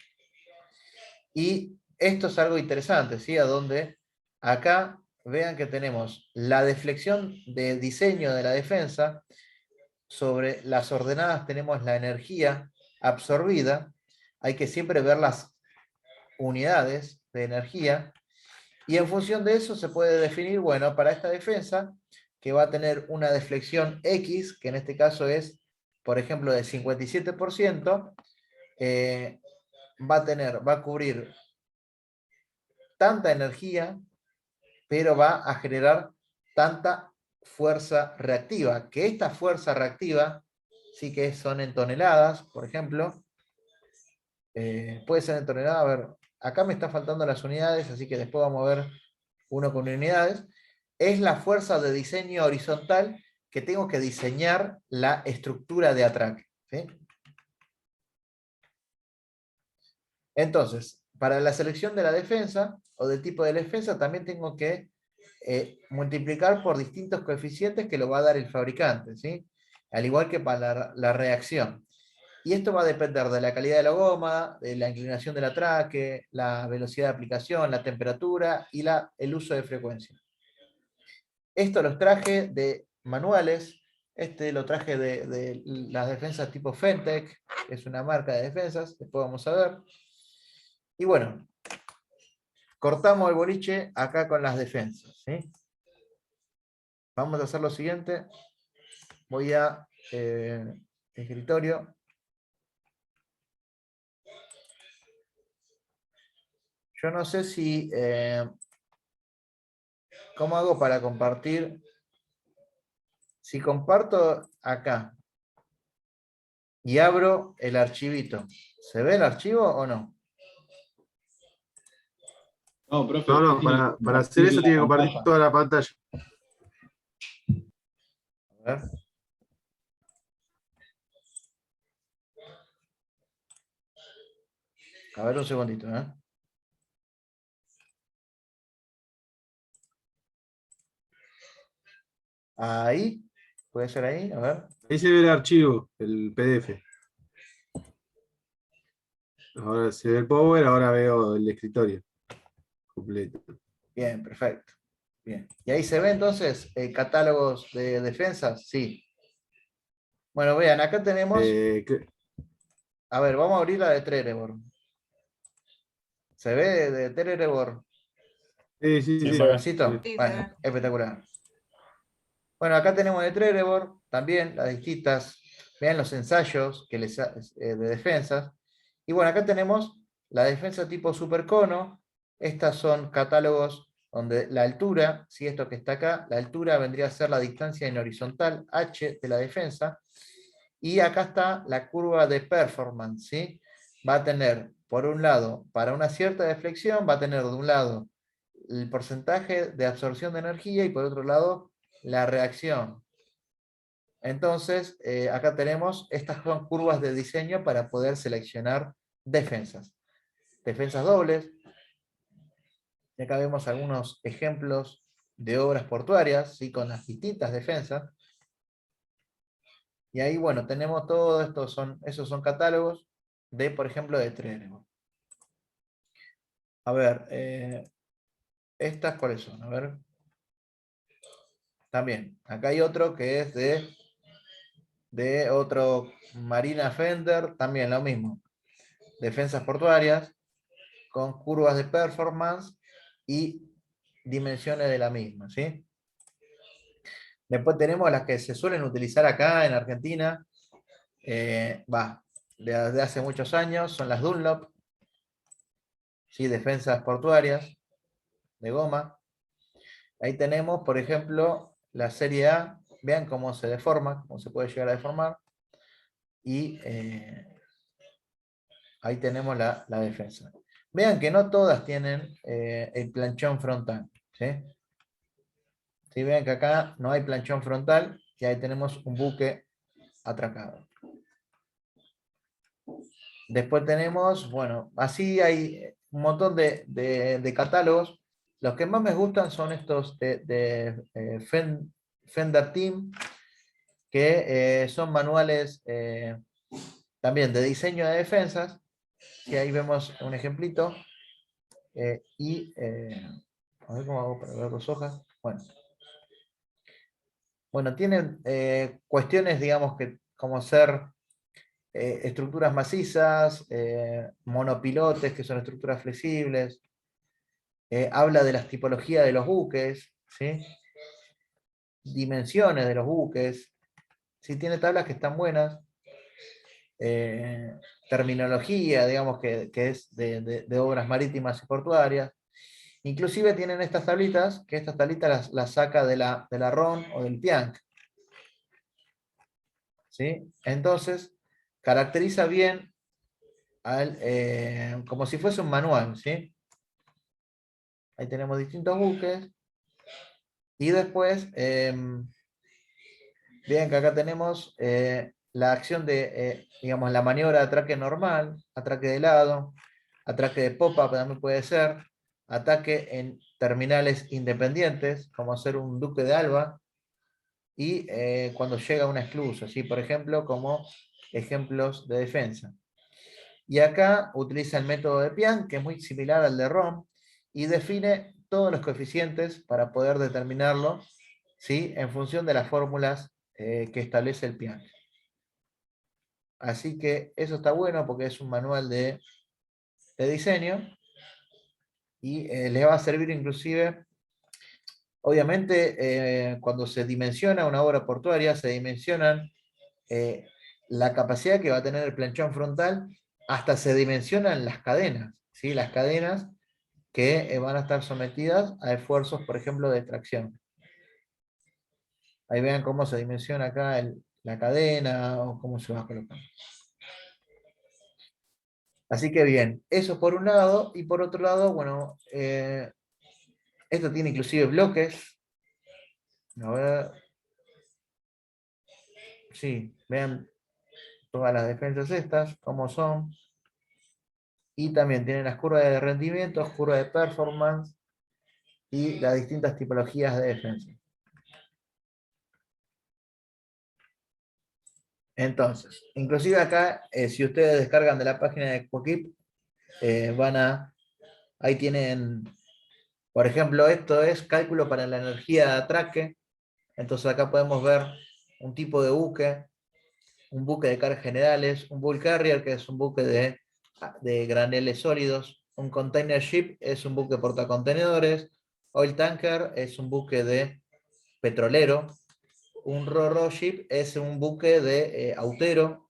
Y esto es algo interesante, ¿sí? A donde acá vean que tenemos la deflexión de diseño de la defensa, sobre las ordenadas tenemos la energía absorbida, hay que siempre ver las unidades de energía, y en función de eso se puede definir, bueno, para esta defensa, que va a tener una deflexión X, que en este caso es, por ejemplo, de 57%, va a cubrir tanta energía, pero va a generar tanta fuerza reactiva, que esta fuerza reactiva, sí que son en toneladas, por ejemplo, Puede ser en toneladas. A ver, acá me está faltando las unidades, así que después vamos a ver uno con unidades. Es la fuerza de diseño horizontal que tengo que diseñar la estructura de atraque, ¿sí? Entonces, para la selección de la defensa o del tipo de defensa, también tengo que multiplicar por distintos coeficientes que lo va a dar el fabricante, ¿sí? Al igual que para la reacción. Y esto va a depender de la calidad de la goma, de la inclinación del atraque, la velocidad de aplicación, la temperatura y el uso de frecuencia. Esto los traje de manuales. Este lo traje de las defensas tipo Fentech, que es una marca de defensas, después vamos a ver. Y bueno, cortamos el boliche acá con las defensas, ¿sí? Vamos a hacer lo siguiente. Voy a escritorio. Yo no sé si... ¿cómo hago para compartir? Si comparto acá y abro el archivito, ¿se ve el archivo o no? No, profe, No, usted no, tiene que para hacer compartir eso la tiene que compartir pantalla. toda la pantalla. A ver. A ver un segundito, ¿eh? Ahí, puede ser ahí, a ver. Ahí se ve el archivo, el PDF. Ahora se ve el Power, ahora veo el escritorio completo. Bien, perfecto. Bien. ¿Y ahí se ve entonces catálogos de defensas? Sí. Bueno, vean, acá tenemos, a ver, vamos a abrir la de Trelleborg. ¿Se ve de Trelleborg sí, sí, Sí, el sí. se ve. colorcito? Sí, se Bueno, ve. espectacular. Bueno, acá tenemos de Trelleborg también las distintas, vean los ensayos que de defensas. Y bueno, acá tenemos la defensa tipo supercono. Estas son catálogos donde la altura, si esto que está acá, la altura vendría a ser la distancia en horizontal H de la defensa. Y acá está la curva de performance, ¿sí? Va a tener, por un lado, para una cierta deflexión, va a tener de un lado el porcentaje de absorción de energía y por otro lado la reacción. Entonces, acá tenemos estas son curvas de diseño para poder seleccionar defensas. Defensas dobles. Y acá vemos algunos ejemplos de obras portuarias, ¿sí? Con las distintas defensas. Y ahí, bueno, tenemos todo esto, esos son catálogos de, por ejemplo, de Trelleborg. A ver, ¿estas cuáles son? A ver. También, acá hay otro que es de otro Marina Fender, también lo mismo. Defensas portuarias con curvas de performance y dimensiones de la misma, ¿sí? Después tenemos las que se suelen utilizar acá en Argentina, desde hace muchos años, son las Dunlop, ¿sí? Defensas portuarias de goma. Ahí tenemos, por ejemplo, la serie A, vean cómo se deforma, cómo se puede llegar a deformar, y ahí tenemos la defensa. Vean que no todas tienen el planchón frontal, ¿sí? Si ven que acá no hay planchón frontal, y ahí tenemos un buque atracado. Después tenemos, bueno, así hay un montón de catálogos. Los que más me gustan son estos de Fender Team, que son manuales también de diseño de defensas. Y ahí vemos un ejemplito. A ver cómo hago para ver las hojas. Bueno, tienen cuestiones, digamos, que como ser estructuras macizas, monopilotes, que son estructuras flexibles, habla de las tipologías de los buques, ¿sí? Dimensiones de los buques, ¿sí? Tiene tablas que están buenas, terminología, digamos, que es de obras marítimas y portuarias. Inclusive tienen estas tablitas, que estas tablitas las saca de la RON o del TIANC. ¿Sí? Entonces, caracteriza bien como si fuese un manual, ¿sí? Ahí tenemos distintos buques. Y después, vean que acá tenemos la acción de, digamos, la maniobra de atraque normal, atraque de lado, atraque de popa también puede ser, ataque en terminales independientes, como hacer un duque de alba, y cuando llega una esclusa, ¿sí? Por ejemplo, como ejemplos de defensa. Y acá utiliza el método de Pian, que es muy similar al de Rom, y define todos los coeficientes para poder determinarlo, ¿sí? En función de las fórmulas que establece el Pian. Así que eso está bueno porque es un manual de diseño y les va a servir inclusive, obviamente, cuando se dimensiona una obra portuaria, se dimensionan la capacidad que va a tener el planchón frontal, hasta se dimensionan las cadenas, ¿sí? Las cadenas que van a estar sometidas a esfuerzos, por ejemplo, de tracción. Ahí vean cómo se dimensiona acá la cadena o cómo se va colocando. Así que bien, eso por un lado, y por otro lado, bueno, esto tiene inclusive bloques. A ver. Sí, vean todas las defensas estas, cómo son. Y también tienen las curvas de rendimiento, curvas de performance y las distintas tipologías de defensa. Entonces, inclusive acá, si ustedes descargan de la página de Coquip, ahí tienen, por ejemplo, esto es cálculo para la energía de atraque. Entonces acá podemos ver un tipo de buque, un buque de cargas generales, un bulk carrier, que es un buque de graneles sólidos, un container ship es un buque portacontenedores, oil tanker es un buque de petrolero, un ro-ro ship es un buque de autero,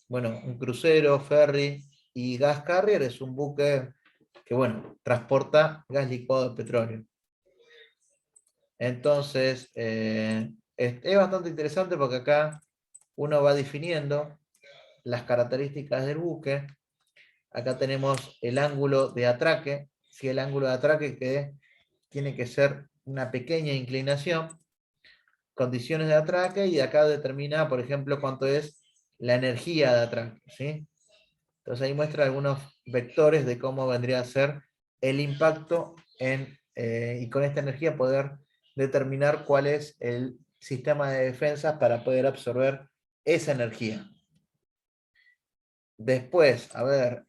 bueno, un crucero, ferry, y gas carrier es un buque que, bueno, transporta gas licuado de petróleo. Entonces, es bastante interesante porque acá uno va definiendo las características del buque. Acá tenemos el ángulo de atraque, ¿sí? El ángulo de atraque que tiene que ser una pequeña inclinación, condiciones de atraque, y acá determina, por ejemplo, cuánto es la energía de atraque, ¿sí? Entonces ahí muestra algunos vectores de cómo vendría a ser el impacto y con esta energía poder determinar cuál es el sistema de defensa para poder absorber esa energía. Después, a ver,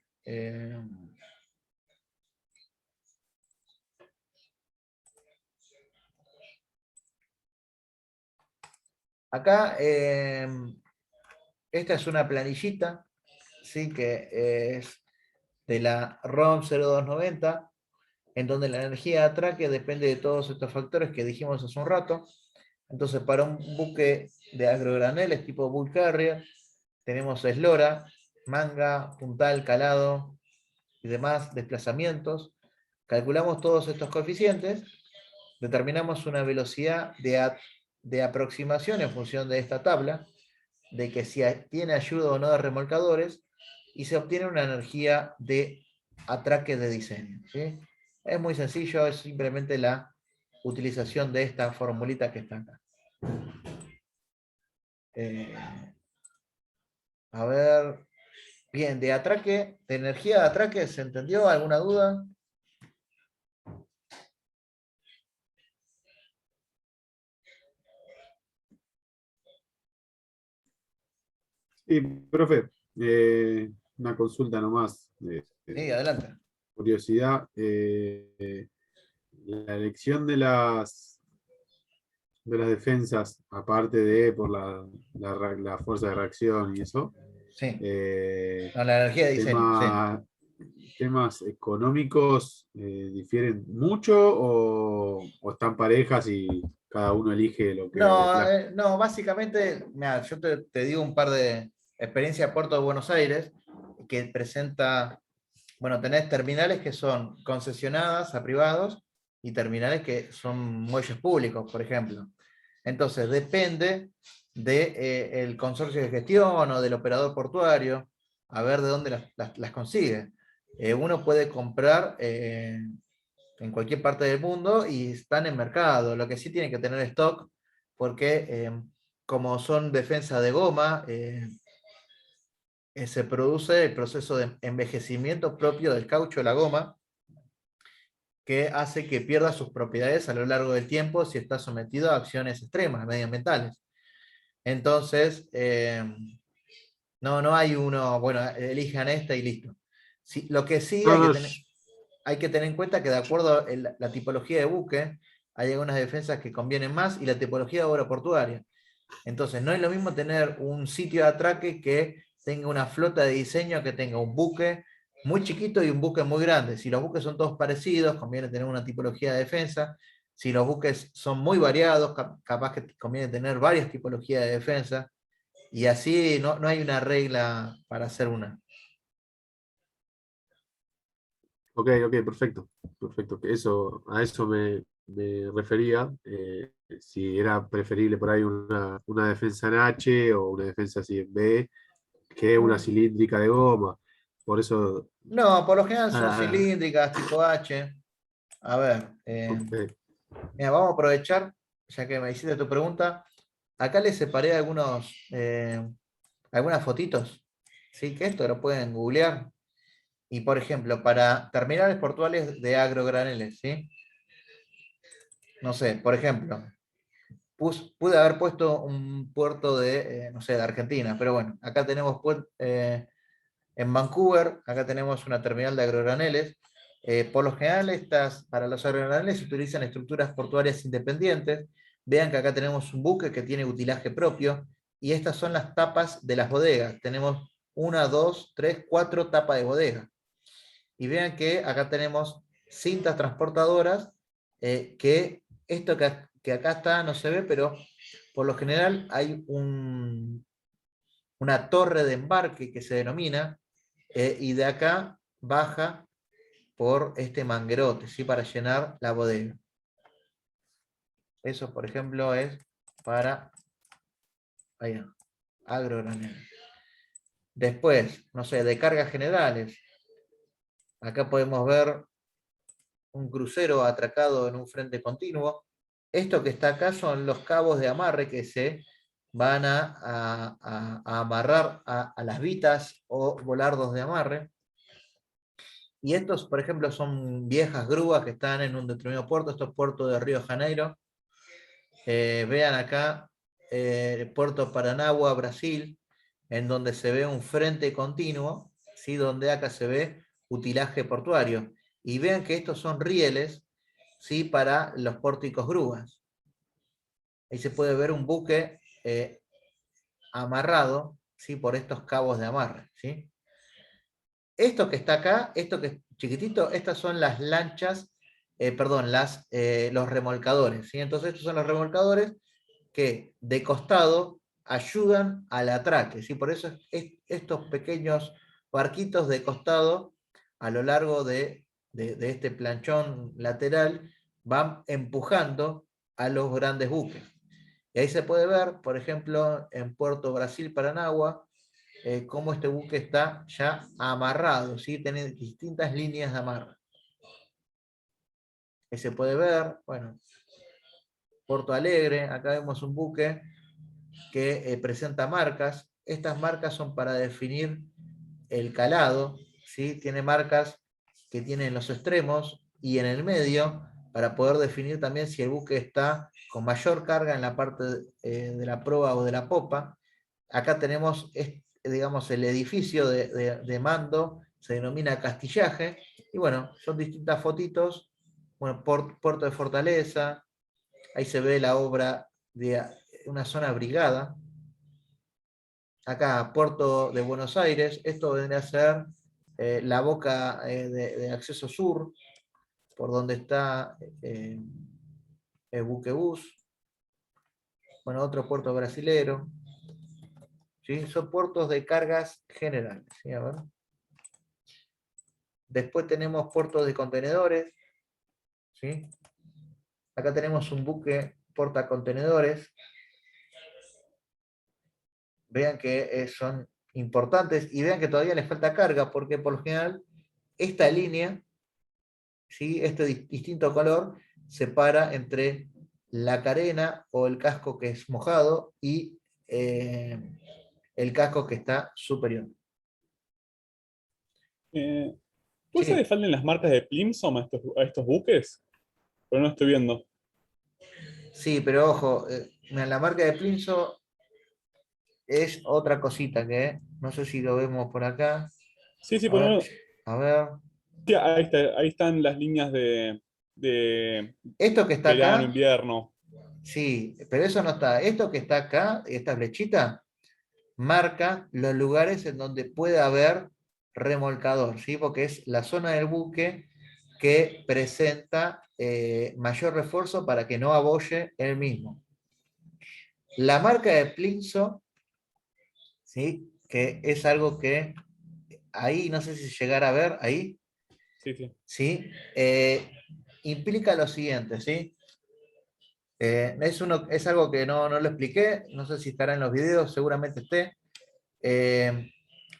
acá esta es una planillita, ¿sí? Que es de la ROM 0290, en donde la energía de atraque depende de todos estos factores que dijimos hace un rato. Entonces, para un buque de agrograneles tipo bulk carrier, tenemos eslora, manga, puntal, calado y demás desplazamientos. Calculamos todos estos coeficientes, determinamos una velocidad de aproximación en función de esta tabla, de que si tiene ayuda o no de remolcadores, y se obtiene una energía de atraque de diseño, ¿sí? Es muy sencillo, es simplemente la utilización de esta formulita que está acá. A ver, bien, de atraque, de energía de atraque, ¿se entendió? ¿Alguna duda? Sí, profe, una consulta nomás, Sí, adelante. curiosidad. La elección de las defensas, aparte de por la fuerza de reacción y eso, Sí, eh, no, la energía de diseño, sí. temas económicos difieren mucho o están parejas y cada uno elige lo que le No, plazca? no, básicamente, mira, yo te digo un par de experiencias de Puerto de Buenos Aires que presenta, bueno, tenés terminales que son concesionadas a privados y terminales que son muelles públicos, por ejemplo. Entonces, depende del consorcio de gestión o del operador portuario. a ver de dónde las consigue. Uno puede comprar en cualquier parte del mundo y están en mercado. Lo que sí tiene que tener stock, porque como son defensas de goma, se produce el proceso de envejecimiento propio del caucho de la goma, que hace que pierda sus propiedades a lo largo del tiempo si está sometido a acciones extremas, medioambientales. Entonces, no hay uno, bueno, elijan esta y listo. Sí, lo que sí No, hay que no, tener, hay que tener en cuenta que de acuerdo a la tipología de buque, hay algunas defensas que convienen más y la tipología de obra portuaria. Entonces, no es lo mismo tener un sitio de atraque que tenga una flota de diseño, que tenga un buque muy chiquito y un buque muy grande. Si los buques son todos parecidos, conviene tener una tipología de defensa. Si los buques son muy variados, capaz que conviene tener varias tipologías de defensa. Y así no hay una regla para hacer una. ok, perfecto. Perfecto. A eso me refería. Si era preferible por ahí una defensa en H o una defensa así en B, que una cilíndrica de goma. Por eso. No, por lo general son Ah, cilíndricas, tipo H. A ver, ok. mira, vamos a aprovechar, ya que me hiciste tu pregunta. Acá les separé algunas fotitos, ¿sí? Que esto lo pueden googlear. Y por ejemplo, para terminales portuales de agrograneles, ¿sí? No sé, por ejemplo, pude haber puesto un puerto de, no sé, de Argentina, pero bueno, acá tenemos en Vancouver, acá tenemos una terminal de agrograneles. Por lo general, para los agrograneles se utilizan estructuras portuarias independientes. Vean que acá tenemos un buque que tiene utilaje propio y estas son las tapas de las bodegas. Tenemos una, dos, tres, cuatro tapas de bodega. Y vean que acá tenemos cintas transportadoras, que esto que acá está no se ve, pero por lo general hay una torre de embarque que se denomina, y de acá baja por este manguerote, ¿sí? Para llenar la bodega. Eso, por ejemplo, es para agrogranel. Después, no sé, de cargas generales. Acá podemos ver un crucero atracado en un frente continuo. Esto que está acá son los cabos de amarre que se van a amarrar a las vitas o volardos de amarre. Y estos, por ejemplo, son viejas grúas que están en un determinado puerto. Estos puertos de Río de Janeiro. Vean acá, Puerto Paranagua, Brasil, en donde se ve un frente continuo, ¿sí? Donde acá se ve utilaje portuario. Y vean que estos son rieles, ¿sí? Para los pórticos grúas. Ahí se puede ver un buque amarrado, ¿sí? Por estos cabos de amarre, ¿sí? Esto que está acá, esto que es chiquitito, estas son las lanchas, perdón, los remolcadores, ¿sí? Entonces estos son los remolcadores que de costado ayudan al atraque, ¿sí? Por eso estos pequeños barquitos de costado a lo largo de este planchón lateral van empujando a los grandes buques. Y ahí se puede ver, por ejemplo, en Puerto Brasil, Paranagua, cómo este buque está ya amarrado, ¿sí? Tiene distintas líneas de amarre. Ahí se puede ver, bueno, Porto Alegre, acá vemos un buque que presenta marcas. Estas marcas son para definir el calado, ¿sí? Tiene marcas que tienen en los extremos y en el medio para poder definir también si el buque está con mayor carga en la parte de la proa o de la popa. Acá tenemos, digamos, el edificio de mando, se denomina castillaje, y bueno, son distintas fotitos. Bueno, Puerto de Fortaleza, ahí se ve la obra de una zona brigada. Acá, Puerto de Buenos Aires, esto vendría a ser la boca de acceso sur, por donde está el buquebús. Bueno, otro puerto brasilero. ¿Sí? Son puertos de cargas generales. ¿Sí? A ver. Después tenemos puertos de contenedores. ¿Sí? Acá tenemos un buque portacontenedores. Vean que son importantes, y vean que todavía les falta carga, porque por lo general esta línea, ¿sí? Este distinto color, separa entre la carena o el casco que es mojado y el casco que está superior. ¿Puede ser que Sí, falten las marcas de Plimsoll a estos buques? Pero no estoy viendo. sí, pero ojo, la marca de Plimsoll es otra cosita que no sé si lo vemos por acá. Sí, sí, A ver, ponelo. a ver. Sí, ahí están las líneas de Esto que está verano, acá, invierno. sí, pero eso no está. Esto que está acá, esta flechita, marca los lugares en donde puede haber remolcador, ¿sí? Porque es la zona del buque que presenta mayor refuerzo para que no abolle el mismo. La marca de Plimsoll, ¿sí? Que es algo que ahí, no sé si llegar a ver, ahí, Sí, sí. ¿sí? Implica lo siguiente, ¿sí? Es algo que no lo expliqué, no sé si estará en los videos, seguramente esté.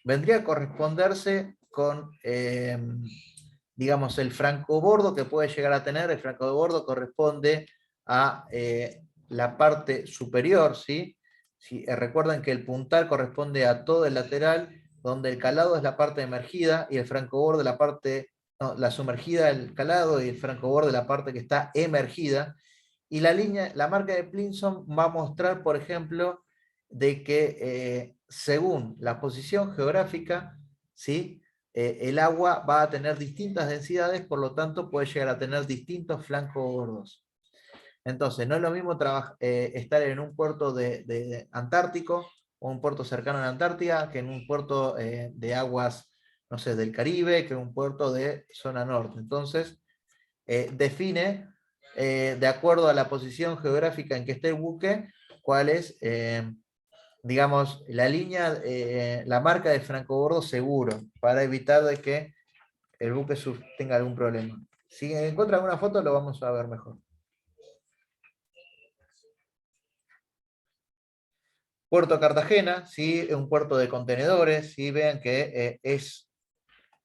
Vendría a corresponderse con, digamos, el francobordo que puede llegar a tener. El francobordo corresponde a la parte superior, ¿sí? Recuerden que el puntal corresponde a todo el lateral, donde el calado es la parte emergida y el francobordo la parte, no, la sumergida, el calado, y el francobordo la parte que está emergida. Y la marca de Plimsoll va a mostrar, por ejemplo, de que según la posición geográfica, ¿sí? El agua va a tener distintas densidades, por lo tanto puede llegar a tener distintos flancos gordos. Entonces, no es lo mismo estar en un puerto de Antártico o un puerto cercano a la Antártida que en un puerto de aguas, no sé, del Caribe, que en un puerto de zona norte. Entonces, define, de acuerdo a la posición geográfica en que esté el buque, cuál es, digamos, la línea, la marca de francobordo seguro, para evitar de que el buque tenga algún problema. Si encuentra alguna foto, lo vamos a ver mejor. Puerto Cartagena, ¿sí? Un puerto de contenedores, ¿sí? Vean que es,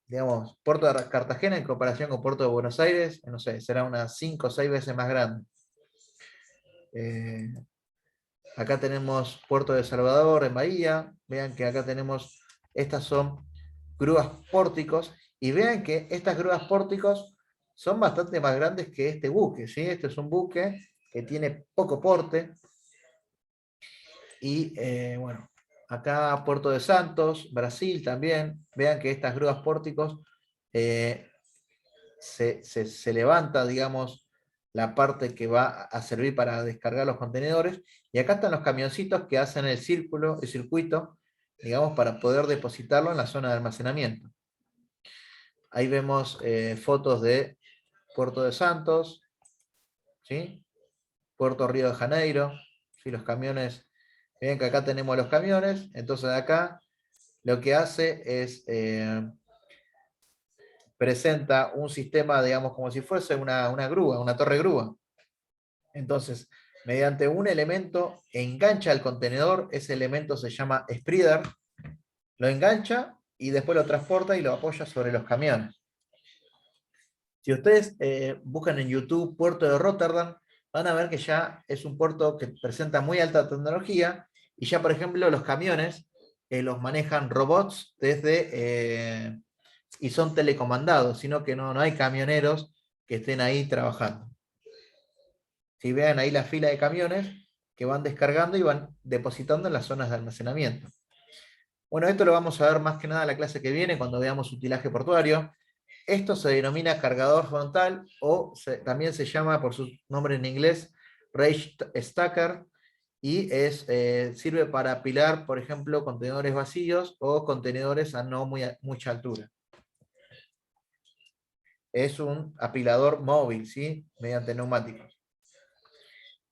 digamos, Puerto de Cartagena en comparación con Puerto de Buenos Aires, no sé, será unas 5 o 6 veces más grande. Acá tenemos Puerto de Salvador en Bahía, vean que acá tenemos, estas son grúas pórticos, y vean que estas grúas pórticos son bastante más grandes que este buque, ¿sí? Este es un buque que tiene poco porte, y bueno, acá Puerto de Santos, Brasil también, vean que estas grúas pórticos se levanta, digamos, la parte que va a servir para descargar los contenedores, y acá están los camioncitos que hacen el circuito, digamos, para poder depositarlo en la zona de almacenamiento. Ahí vemos fotos de Puerto de Santos, ¿sí? Puerto Río de Janeiro, ¿sí? Los camiones, ven que acá tenemos los camiones, entonces acá lo que hace es presenta un sistema, digamos, como si fuese una grúa, una torre grúa. Entonces, mediante un elemento engancha el contenedor, ese elemento se llama spreader, lo engancha y después lo transporta y lo apoya sobre los camiones. Si ustedes buscan en YouTube Puerto de Rotterdam, van a ver que ya es un puerto que presenta muy alta tecnología, y ya, por ejemplo, los camiones los manejan robots y son telecomandados, sino que no hay camioneros que estén ahí trabajando. Si vean ahí la fila de camiones que van descargando y van depositando en las zonas de almacenamiento. Bueno, esto lo vamos a ver más que nada en la clase que viene, cuando veamos utilaje portuario. Esto se denomina cargador frontal, o también se llama por su nombre en inglés raised stacker, y sirve para apilar, por ejemplo, contenedores vacíos o contenedores a no mucha altura. Es un apilador móvil, ¿sí? Mediante neumáticos.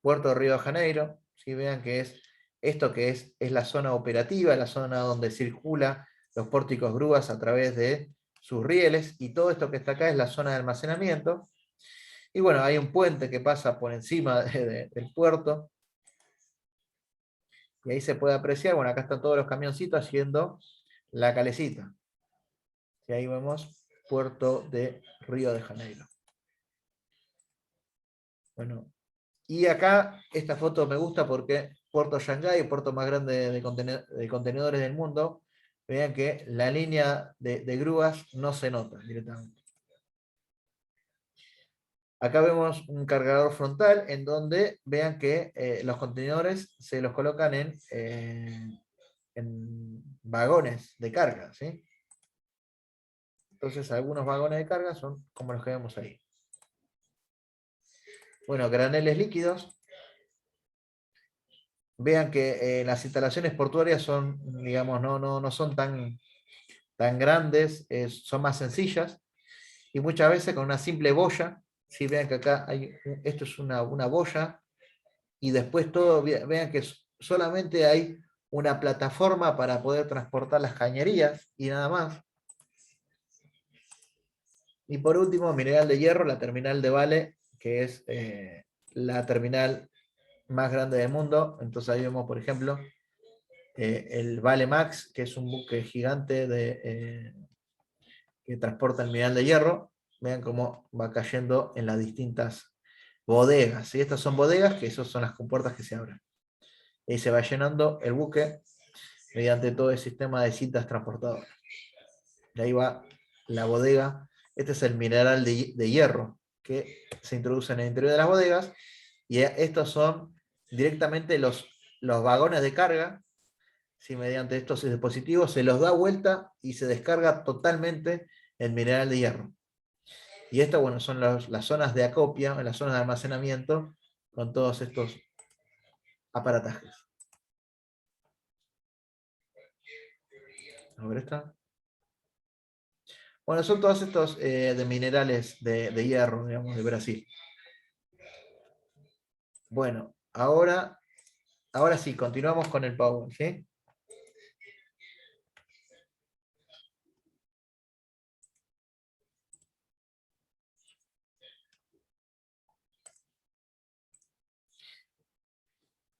Puerto de Río de Janeiro, ¿sí? Vean que es esto, que es la zona operativa, la zona donde circula los pórticos grúas a través de sus rieles, y todo esto que está acá es la zona de almacenamiento. Y bueno, hay un puente que pasa por encima del puerto. Y ahí se puede apreciar, bueno, acá están todos los camioncitos haciendo la calecita. Y ahí vemos Puerto de Río de Janeiro. Bueno, y acá esta foto me gusta porque Puerto Shanghái, el puerto más grande de contenedores del mundo, vean que la línea de grúas no se nota directamente. Acá vemos un cargador frontal en donde vean que los contenedores se los colocan en vagones de carga, ¿sí? Entonces algunos vagones de carga son como los que vemos ahí. Bueno, graneles líquidos. Vean que las instalaciones portuarias son, digamos, no son tan grandes, son más sencillas y muchas veces con una simple boya. Si vean que acá esto es una boya y después todo, vean que solamente hay una plataforma para poder transportar las cañerías y nada más. Y por último, Mineral de Hierro, la terminal de Vale, que es la terminal más grande del mundo. Entonces ahí vemos, por ejemplo, el Vale Max, que es un buque gigante que transporta el mineral de hierro. Vean cómo va cayendo en las distintas bodegas. Y estas son bodegas, que esas son las compuertas que se abren. Y se va llenando el buque mediante todo el sistema de cintas transportadoras. Y ahí va la bodega. Este es el mineral de hierro que se introduce en el interior de las bodegas. Y estos son directamente los vagones de carga. Si mediante estos dispositivos se los da vuelta y se descarga totalmente el mineral de hierro. Y esto, bueno, son las zonas de acopio, las zonas de almacenamiento, con todos estos aparatajes. A ver esta. Bueno, son todos estos de minerales de hierro, digamos, de Brasil. Bueno, ahora sí, continuamos con el Power, ¿sí?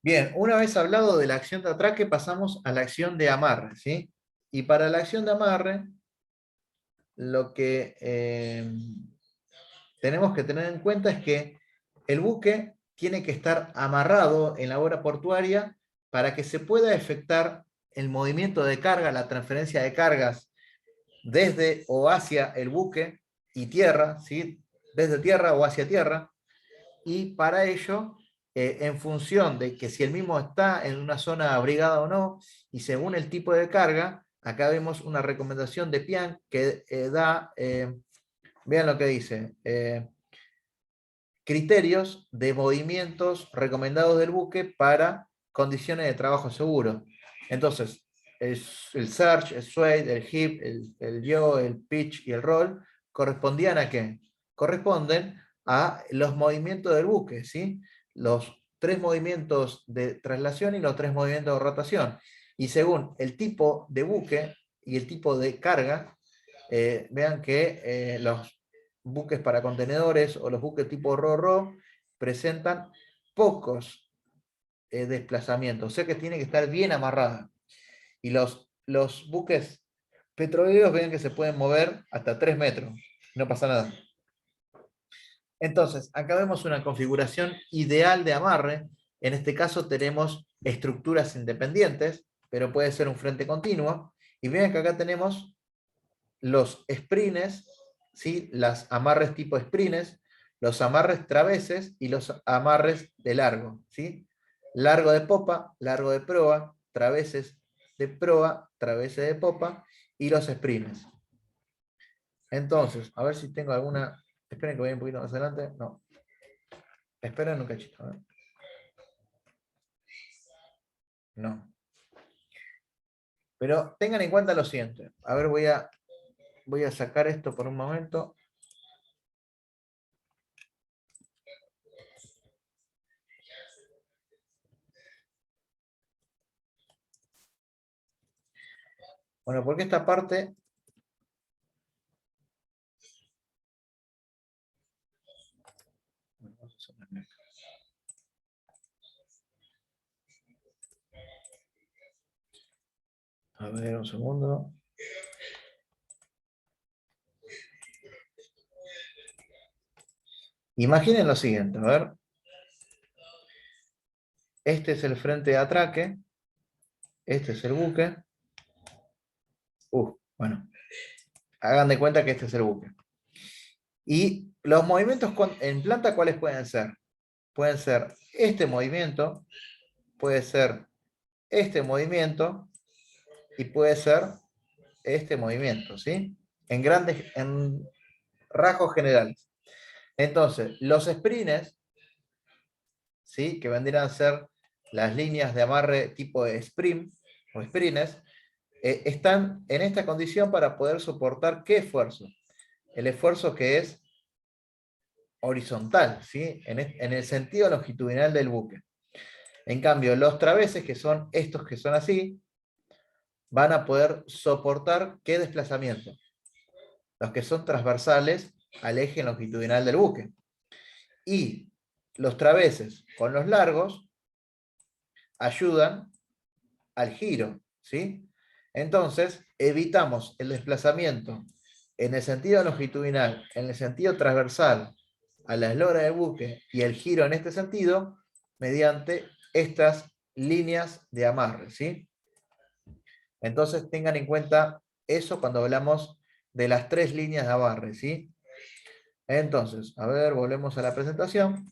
Bien, una vez hablado de la acción de atraque, pasamos a la acción de amarre, ¿sí? Y para la acción de amarre, lo que tenemos que tener en cuenta es que el buque tiene que estar amarrado en la obra portuaria para que se pueda efectuar el movimiento de carga, la transferencia de cargas desde o hacia el buque y tierra, ¿sí? Desde tierra o hacia tierra, y para ello, en función de que si el mismo está en una zona abrigada o no, y según el tipo de carga, acá vemos una recomendación de PIAN que vean lo que dice, criterios de movimientos recomendados del buque para condiciones de trabajo seguro. Entonces, el surge, el sway, el hip, el yaw, el pitch y el roll, ¿correspondían a qué? Corresponden a los movimientos del buque, ¿sí? Los 3 movimientos de traslación y los 3 movimientos de rotación. Y según el tipo de buque y el tipo de carga, vean que los buques para contenedores o los buques tipo RoRo presentan pocos desplazamientos, o sea que tiene que estar bien amarrada. Y los buques petroleros ven que se pueden mover hasta 3 metros, no pasa nada. Entonces, acá vemos una configuración ideal de amarre. En este caso tenemos estructuras independientes, pero puede ser un frente continuo. Y vean que acá tenemos los sprines, ¿sí? Las amarres tipo sprines, los amarres traveses y los amarres de largo, ¿sí? Largo de popa, largo de proa, traveses de proa, traveses de popa y los sprines. Entonces, a ver si tengo alguna. Esperen que vaya un poquito más adelante. No. Esperen un cachito. No. Pero tengan en cuenta lo siguiente. A ver, voy a sacar esto por un momento. Bueno, porque esta parte. ver, un segundo. Imaginen lo siguiente, a ver. Este es el frente de atraque. Este es el buque. Bueno. Hagan de cuenta que este es el buque. Y los movimientos en planta, ¿cuáles pueden ser? Pueden ser este movimiento, puede ser este movimiento, y puede ser este movimiento, ¿sí? En rasgos generales. Entonces, los sprints, ¿sí? Que vendrían a ser las líneas de amarre tipo de sprint o sprints, están en esta condición para poder soportar ¿qué esfuerzo? El esfuerzo que es horizontal, ¿sí? En el sentido longitudinal del buque. En cambio, los traveses, que son estos que son así, van a poder soportar ¿qué desplazamiento? Los que son transversales al eje longitudinal del buque. Y los traveses con los largos ayudan al giro, ¿sí? Entonces, evitamos el desplazamiento en el sentido longitudinal, en el sentido transversal a la eslora del buque y el giro en este sentido mediante estas líneas de amarre, ¿sí? Entonces tengan en cuenta eso cuando hablamos de las 3 líneas de amarre, ¿sí? Entonces, a ver, volvemos a la presentación.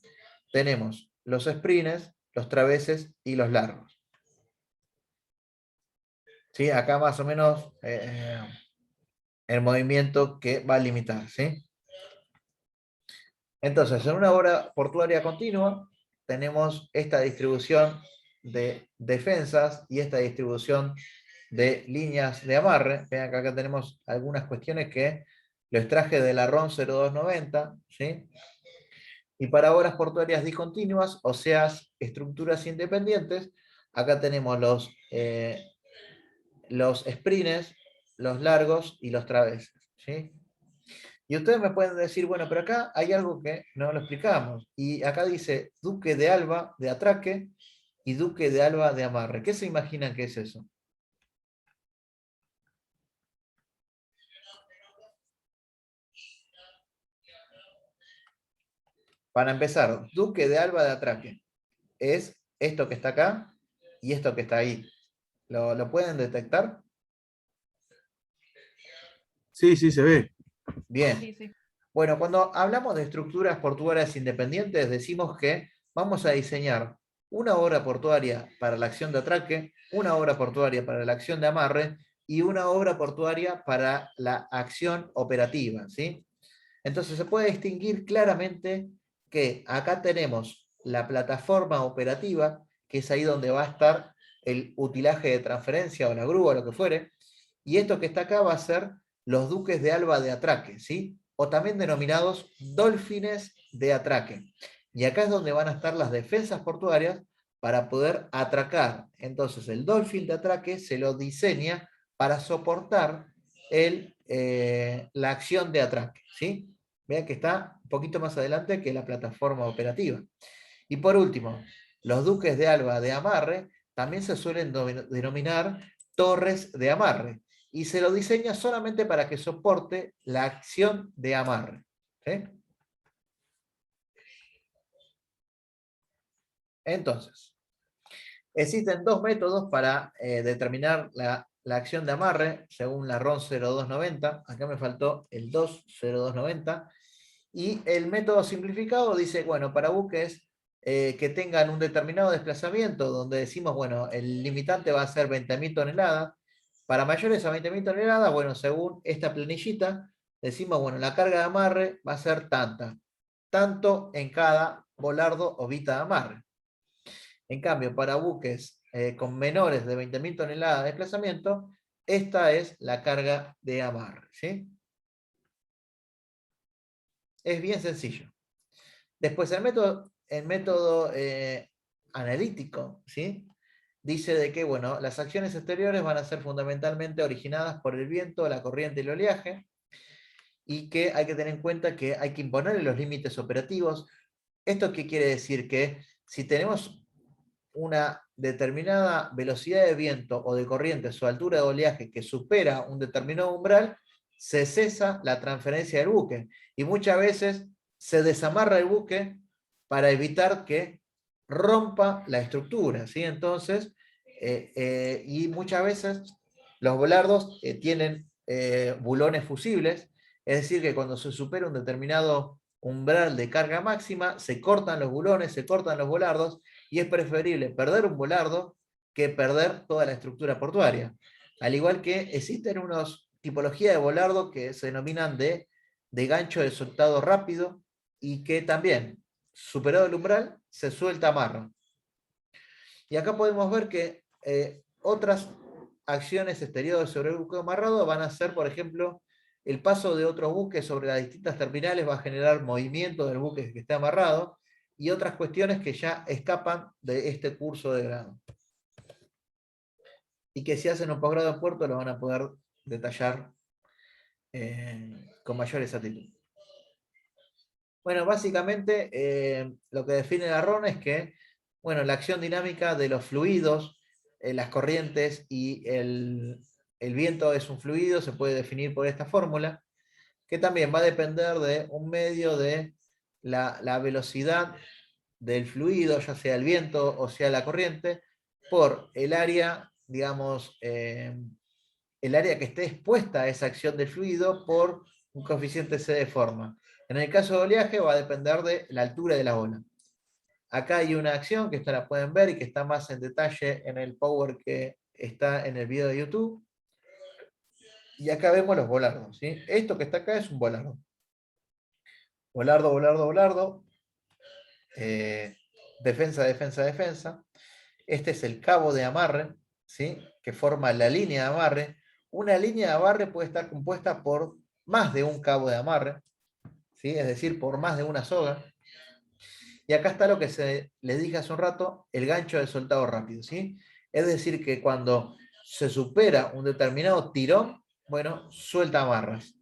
Tenemos los sprints, los traveses y los largos. ¿Sí? Acá más o menos el movimiento que va a limitar, ¿sí? Entonces, en una obra portuaria continua, tenemos esta distribución de defensas y esta distribución de líneas de amarre. Vean que acá tenemos algunas cuestiones que les traje de la RON 0290, ¿sí? Y para obras portuarias discontinuas, o sea, estructuras independientes, acá tenemos los sprints, los largos y los traveses, ¿sí? Y ustedes me pueden decir, bueno, pero acá hay algo que no lo explicamos. Y acá dice Duque de Alba de atraque y Duque de Alba de amarre. ¿Qué se imaginan que es eso? Para empezar, Duque de Alba de atraque es esto que está acá y esto que está ahí. ¿Lo pueden detectar? Sí, sí, se ve. Bien. Sí, sí. Bueno, cuando hablamos de estructuras portuarias independientes, decimos que vamos a diseñar una obra portuaria para la acción de atraque, una obra portuaria para la acción de amarre y una obra portuaria para la acción operativa, ¿sí? Entonces se puede distinguir claramente que acá tenemos la plataforma operativa, que es ahí donde va a estar el utilaje de transferencia o la grúa o lo que fuere, y esto que está acá va a ser los duques de Alba de atraque, ¿sí? O también denominados dolfines de atraque. Y acá es donde van a estar las defensas portuarias para poder atracar. Entonces el dolfín de atraque se lo diseña para soportar la acción de atraque, ¿sí? Vean que está un poquito más adelante que la plataforma operativa. Y por último, los duques de Alba de amarre también se suelen denominar torres de amarre y se lo diseña solamente para que soporte la acción de amarre, ¿sí? Entonces, existen 2 métodos para determinar la acción de amarre según la RON 0290. Acá me faltó el 20290. Y el método simplificado dice, bueno, para buques que tengan un determinado desplazamiento, donde decimos, bueno, el limitante va a ser 20.000 toneladas. Para mayores a 20.000 toneladas, bueno, según esta planillita, decimos, bueno, la carga de amarre va a ser tanta, tanto en cada volardo o vita de amarre. En cambio, para buques con menores de 20.000 toneladas de desplazamiento, esta es la carga de amarre, ¿sí? Es bien sencillo. Después, el método analítico, ¿sí? Dice de que, bueno, las acciones exteriores van a ser fundamentalmente originadas por el viento, la corriente y el oleaje, y que hay que tener en cuenta que hay que imponerle los límites operativos. ¿Esto qué quiere decir? Que si tenemos una determinada velocidad de viento o de corriente, su altura de oleaje que supera un determinado umbral, se cesa la transferencia del buque. Y muchas veces se desamarra el buque para evitar que rompa la estructura, ¿sí? Entonces, y muchas veces los volardos tienen bulones fusibles, es decir, que cuando se supera un determinado umbral de carga máxima, se cortan los bulones, se cortan los volardos, y es preferible perder un volardo que perder toda la estructura portuaria. Al igual que existen unas tipologías de volardo que se denominan de gancho de soltado rápido, y que también, superado el umbral, se suelta amarra. Y acá podemos ver que otras acciones exteriores sobre el buque amarrado van a ser, por ejemplo, el paso de otros buques sobre las distintas terminales va a generar movimiento del buque que esté amarrado, y otras cuestiones que ya escapan de este curso de grado. Y que si hacen un posgrado en puerto lo van a poder detallar con mayor exactitud. Bueno, básicamente lo que define la RON es que, bueno, la acción dinámica de los fluidos, las corrientes y el viento es un fluido, se puede definir por esta fórmula, que también va a depender de un medio de la velocidad del fluido, ya sea el viento o sea la corriente, por el área, digamos, el área que esté expuesta a esa acción del fluido por un coeficiente C de forma. En el caso de oleaje va a depender de la altura de la ola. Acá hay una acción que esta la pueden ver y que está más en detalle en el Power que está en el video de YouTube. Y acá vemos los volardos, ¿sí? Esto que está acá es un volardo. Volardo, volardo, volardo. Defensa, defensa, defensa. Este es el cabo de amarre, ¿sí? Que forma la línea de amarre. Una línea de amarre puede estar compuesta por más de un cabo de amarre, ¿sí? Es decir, por más de una soga. Y acá está lo que les dije hace un rato, el gancho de soltado rápido, ¿sí? Es decir, que cuando se supera un determinado tirón, bueno, suelta amarras.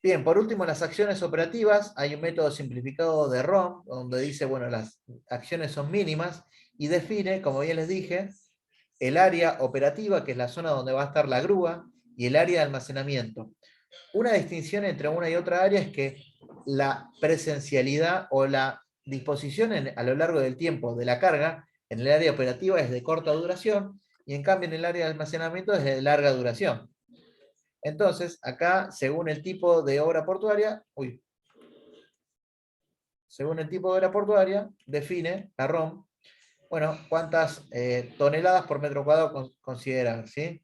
Bien, por último, las acciones operativas, hay un método simplificado de ROM, donde dice, bueno, las acciones son mínimas, y define, como bien les dije, el área operativa, que es la zona donde va a estar la grúa, y el área de almacenamiento. Una distinción entre una y otra área es que la presencialidad o la disposición a lo largo del tiempo de la carga en el área operativa es de corta duración, y en cambio en el área de almacenamiento es de larga duración. Entonces, acá, según el tipo de obra portuaria, según el tipo de obra portuaria, define la ROM, bueno, cuántas toneladas por metro cuadrado considerar, ¿sí?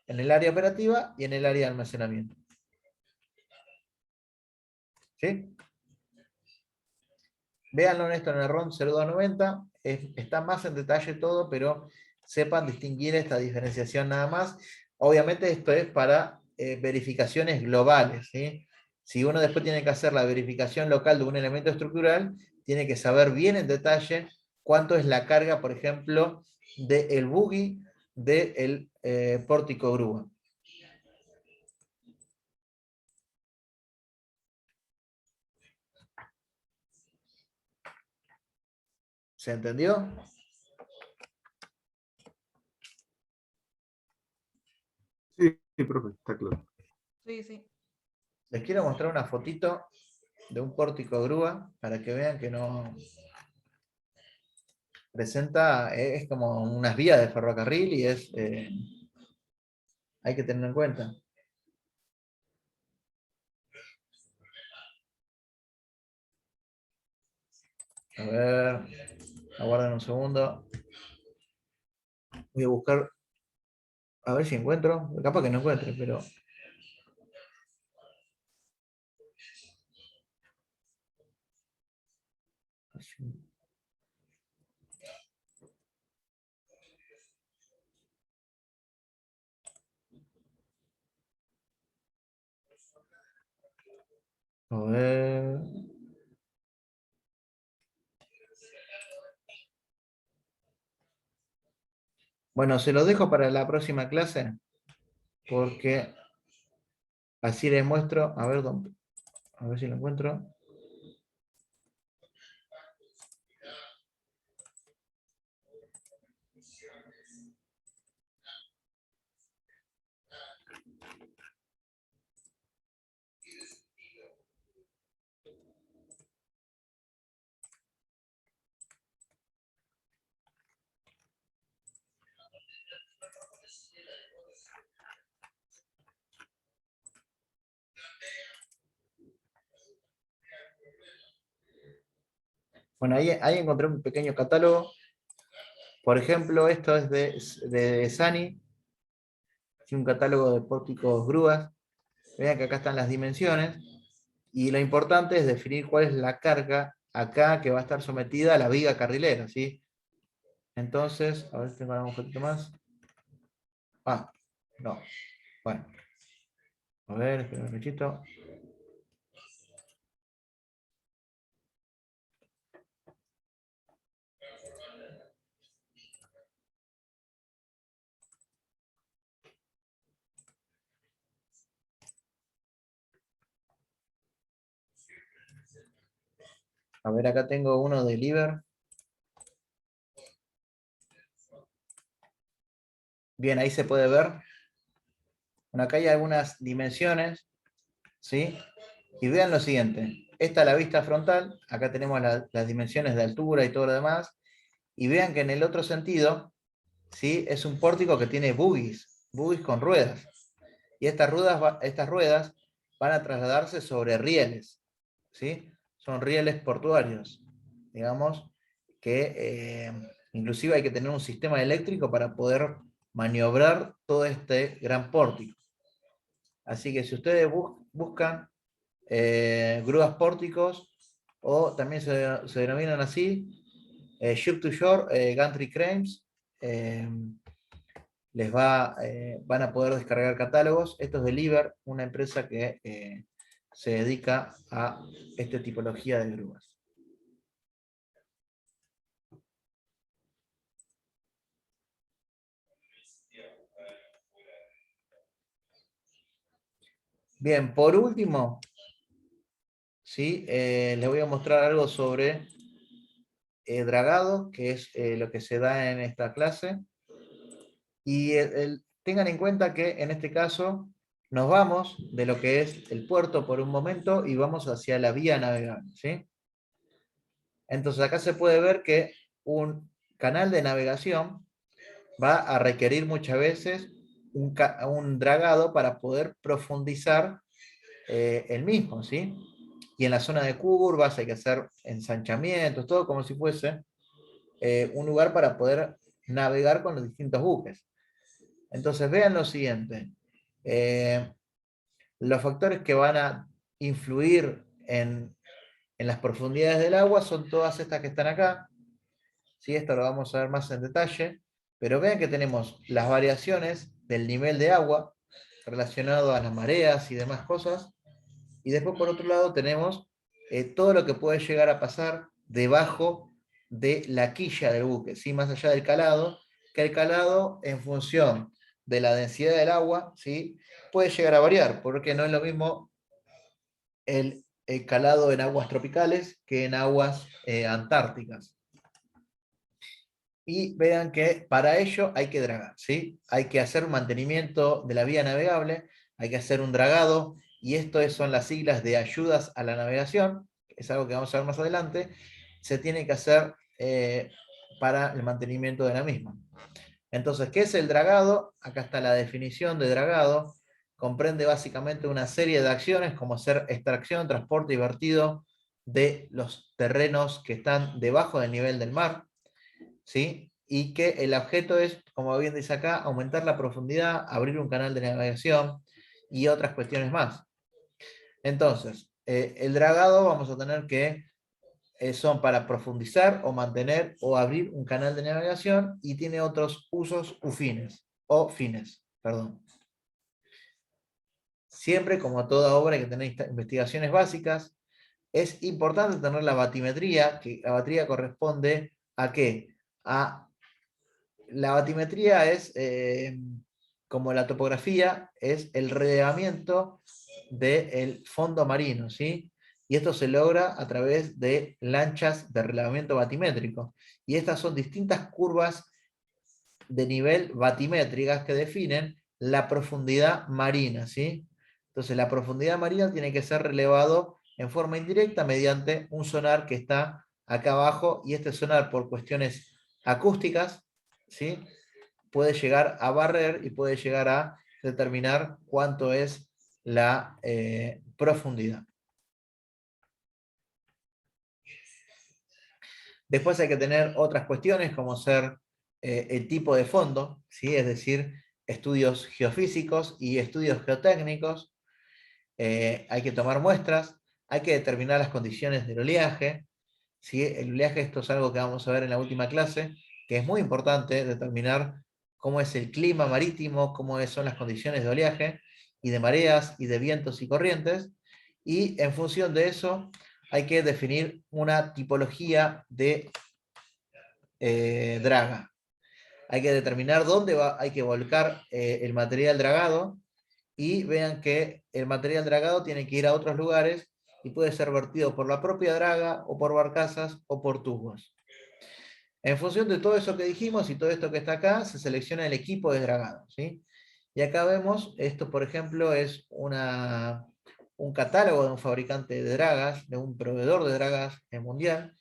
En el área operativa y en el área de almacenamiento. ¿Sí? Véanlo esto en el ROM 0290, está más en detalle todo, pero sepan distinguir esta diferenciación nada más. Obviamente esto es para verificaciones globales, ¿sí? Si uno después tiene que hacer la verificación local de un elemento estructural, tiene que saber bien en detalle cuánto es la carga, por ejemplo, del buggy del pórtico grúa. ¿Se entendió? Sí, sí, profe, está claro. Sí, sí. Les quiero mostrar una fotito de un pórtico grúa para que vean que no presenta, es como unas vías de ferrocarril y hay que tenerlo en cuenta. A ver, aguarden un segundo. Voy a buscar, a ver si encuentro, capaz que no encuentre, pero... A ver... Bueno, se lo dejo para la próxima clase, porque así les muestro, a ver si lo encuentro. Bueno, ahí encontré un pequeño catálogo. Por ejemplo, esto es de Sani, un catálogo de pórticos grúas. Vean que acá están las dimensiones. Y lo importante es definir cuál es la carga acá que va a estar sometida a la viga carrilera, ¿sí? Entonces, a ver si tengo algún objeto más. Ah, no. Bueno. A ver, espera un minutito. A ver, acá tengo uno de Liber. Bien, ahí se puede ver. Bueno, acá hay algunas dimensiones, ¿sí? Y vean lo siguiente. Esta es la vista frontal. Acá tenemos las dimensiones de altura y todo lo demás. Y vean que en el otro sentido, ¿sí? Es un pórtico que tiene buggies con ruedas. Y estas ruedas van a trasladarse sobre rieles, ¿sí? Son rieles portuarios, digamos, que inclusive hay que tener un sistema eléctrico para poder maniobrar todo este gran pórtico. Así que si ustedes buscan grúas pórticos, o también se denominan así, ship to shore, gantry cranes, van a poder descargar catálogos. Esto es de Liber, una empresa que se dedica a esta tipología de grúas. Bien, por último, ¿sí? Les voy a mostrar algo sobre dragado, que es lo que se da en esta clase. Y tengan en cuenta que en este caso nos vamos de lo que es el puerto por un momento y vamos hacia la vía navegable, ¿sí? Entonces acá se puede ver que un canal de navegación va a requerir muchas veces un dragado para poder profundizar el mismo, ¿sí? Y en la zona de curvas hay que hacer ensanchamientos, todo como si fuese un lugar para poder navegar con los distintos buques. Entonces vean lo siguiente, los factores que van a influir en las profundidades del agua son todas estas que están acá, ¿sí? Esto lo vamos a ver más en detalle, pero vean que tenemos las variaciones del nivel de agua relacionado a las mareas y demás cosas, y después por otro lado tenemos todo lo que puede llegar a pasar debajo de la quilla del buque, ¿sí? Más allá del calado, que el calado en función de la densidad del agua, ¿sí? Puede llegar a variar, porque no es lo mismo el calado en aguas tropicales que en aguas antárticas. Y vean que para ello hay que dragar, ¿sí? Hay que hacer un mantenimiento de la vía navegable, hay que hacer un dragado, y esto son las siglas de ayudas a la navegación, es algo que vamos a ver más adelante, se tiene que hacer para el mantenimiento de la misma. Entonces, ¿qué es el dragado? Acá está la definición de dragado. Comprende básicamente una serie de acciones como ser extracción, transporte y vertido de los terrenos que están debajo del nivel del mar, ¿sí? Y que el objeto es, como bien dice acá, aumentar la profundidad, abrir un canal de navegación y otras cuestiones más. Entonces, el dragado vamos a tener que son para profundizar o mantener o abrir un canal de navegación, y tiene otros usos o fines, perdón. Siempre, como toda obra, hay que tener investigaciones básicas. Es importante tener la batimetría, que la batimetría corresponde ¿a qué? La batimetría es, como la topografía, es el relevamiento del fondo marino, ¿sí? Y esto se logra a través de lanchas de relevamiento batimétrico. Y estas son distintas curvas de nivel batimétricas que definen la profundidad marina, ¿sí? Entonces la profundidad marina tiene que ser relevado en forma indirecta mediante un sonar que está acá abajo, y este sonar, por cuestiones acústicas, ¿sí?, puede llegar a barrer y puede llegar a determinar cuánto es la profundidad. Después hay que tener otras cuestiones como ser el tipo de fondo, ¿sí?, es decir, estudios geofísicos y estudios geotécnicos. Hay que tomar muestras, hay que determinar las condiciones del oleaje, ¿sí? El oleaje, esto es algo que vamos a ver en la última clase, que es muy importante determinar cómo es el clima marítimo, cómo son las condiciones de oleaje y de mareas y de vientos y corrientes, y en función de eso hay que definir una tipología de draga. Hay que determinar dónde hay que volcar el material dragado, y vean que el material dragado tiene que ir a otros lugares y puede ser vertido por la propia draga o por barcazas o por tubos. En función de todo eso que dijimos y todo esto que está acá, se selecciona el equipo de dragado, ¿sí? Y acá vemos, esto por ejemplo es un catálogo de un fabricante de dragas, de un proveedor de dragas mundial.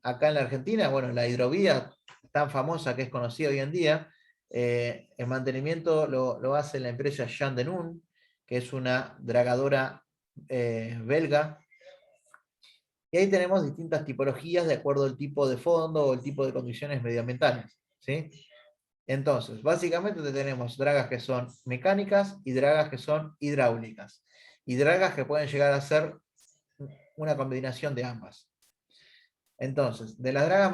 Acá en la Argentina, bueno, la hidrovía tan famosa que es conocida hoy en día, el mantenimiento lo hace la empresa Jan de Nun, que es una dragadora belga. Y ahí tenemos distintas tipologías de acuerdo al tipo de fondo o el tipo de condiciones medioambientales, ¿sí? Entonces, básicamente tenemos dragas que son mecánicas y dragas que son hidráulicas. Y dragas que pueden llegar a ser una combinación de ambas. Entonces, de las dragas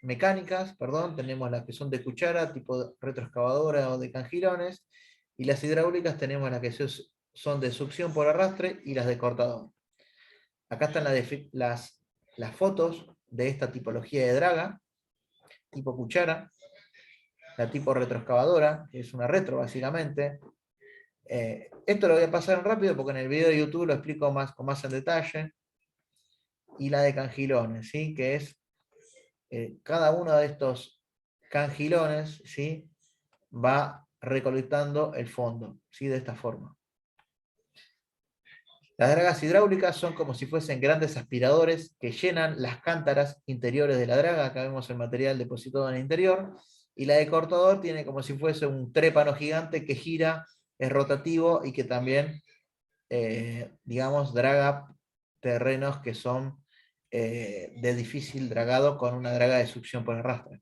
mecánicas, tenemos las que son de cuchara, tipo retroexcavadora o de cangilones, y las hidráulicas tenemos las que son de succión por arrastre y las de cortador. Acá están las fotos de esta tipología de draga, tipo cuchara, la tipo retroexcavadora, que es una retro básicamente. Esto lo voy a pasar rápido porque en el video de YouTube lo explico con más en detalle. Y la de cangilones, ¿sí?, que es cada uno de estos cangilones, ¿sí?, va recolectando el fondo, ¿sí?, de esta forma. Las dragas hidráulicas son como si fuesen grandes aspiradores que llenan las cántaras interiores de la draga. Acá vemos el material depositado en el interior. Y la de cortador tiene como si fuese un trépano gigante que gira, es rotativo y que también, digamos, draga terrenos que son de difícil dragado con una draga de succión por arrastre.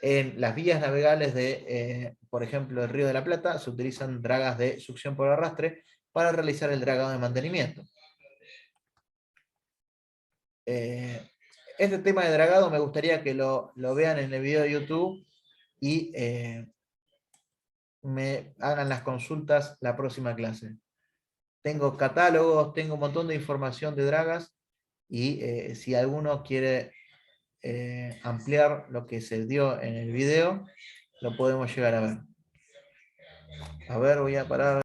En las vías navegables de, por ejemplo, el Río de la Plata, se utilizan dragas de succión por arrastre para realizar el dragado de mantenimiento. Este tema de dragado me gustaría que lo vean en el video de YouTube y me hagan las consultas la próxima clase. Tengo catálogos, tengo un montón de información de dragas, y si alguno quiere ampliar lo que se dio en el video, lo podemos llegar a ver. A ver, voy a parar.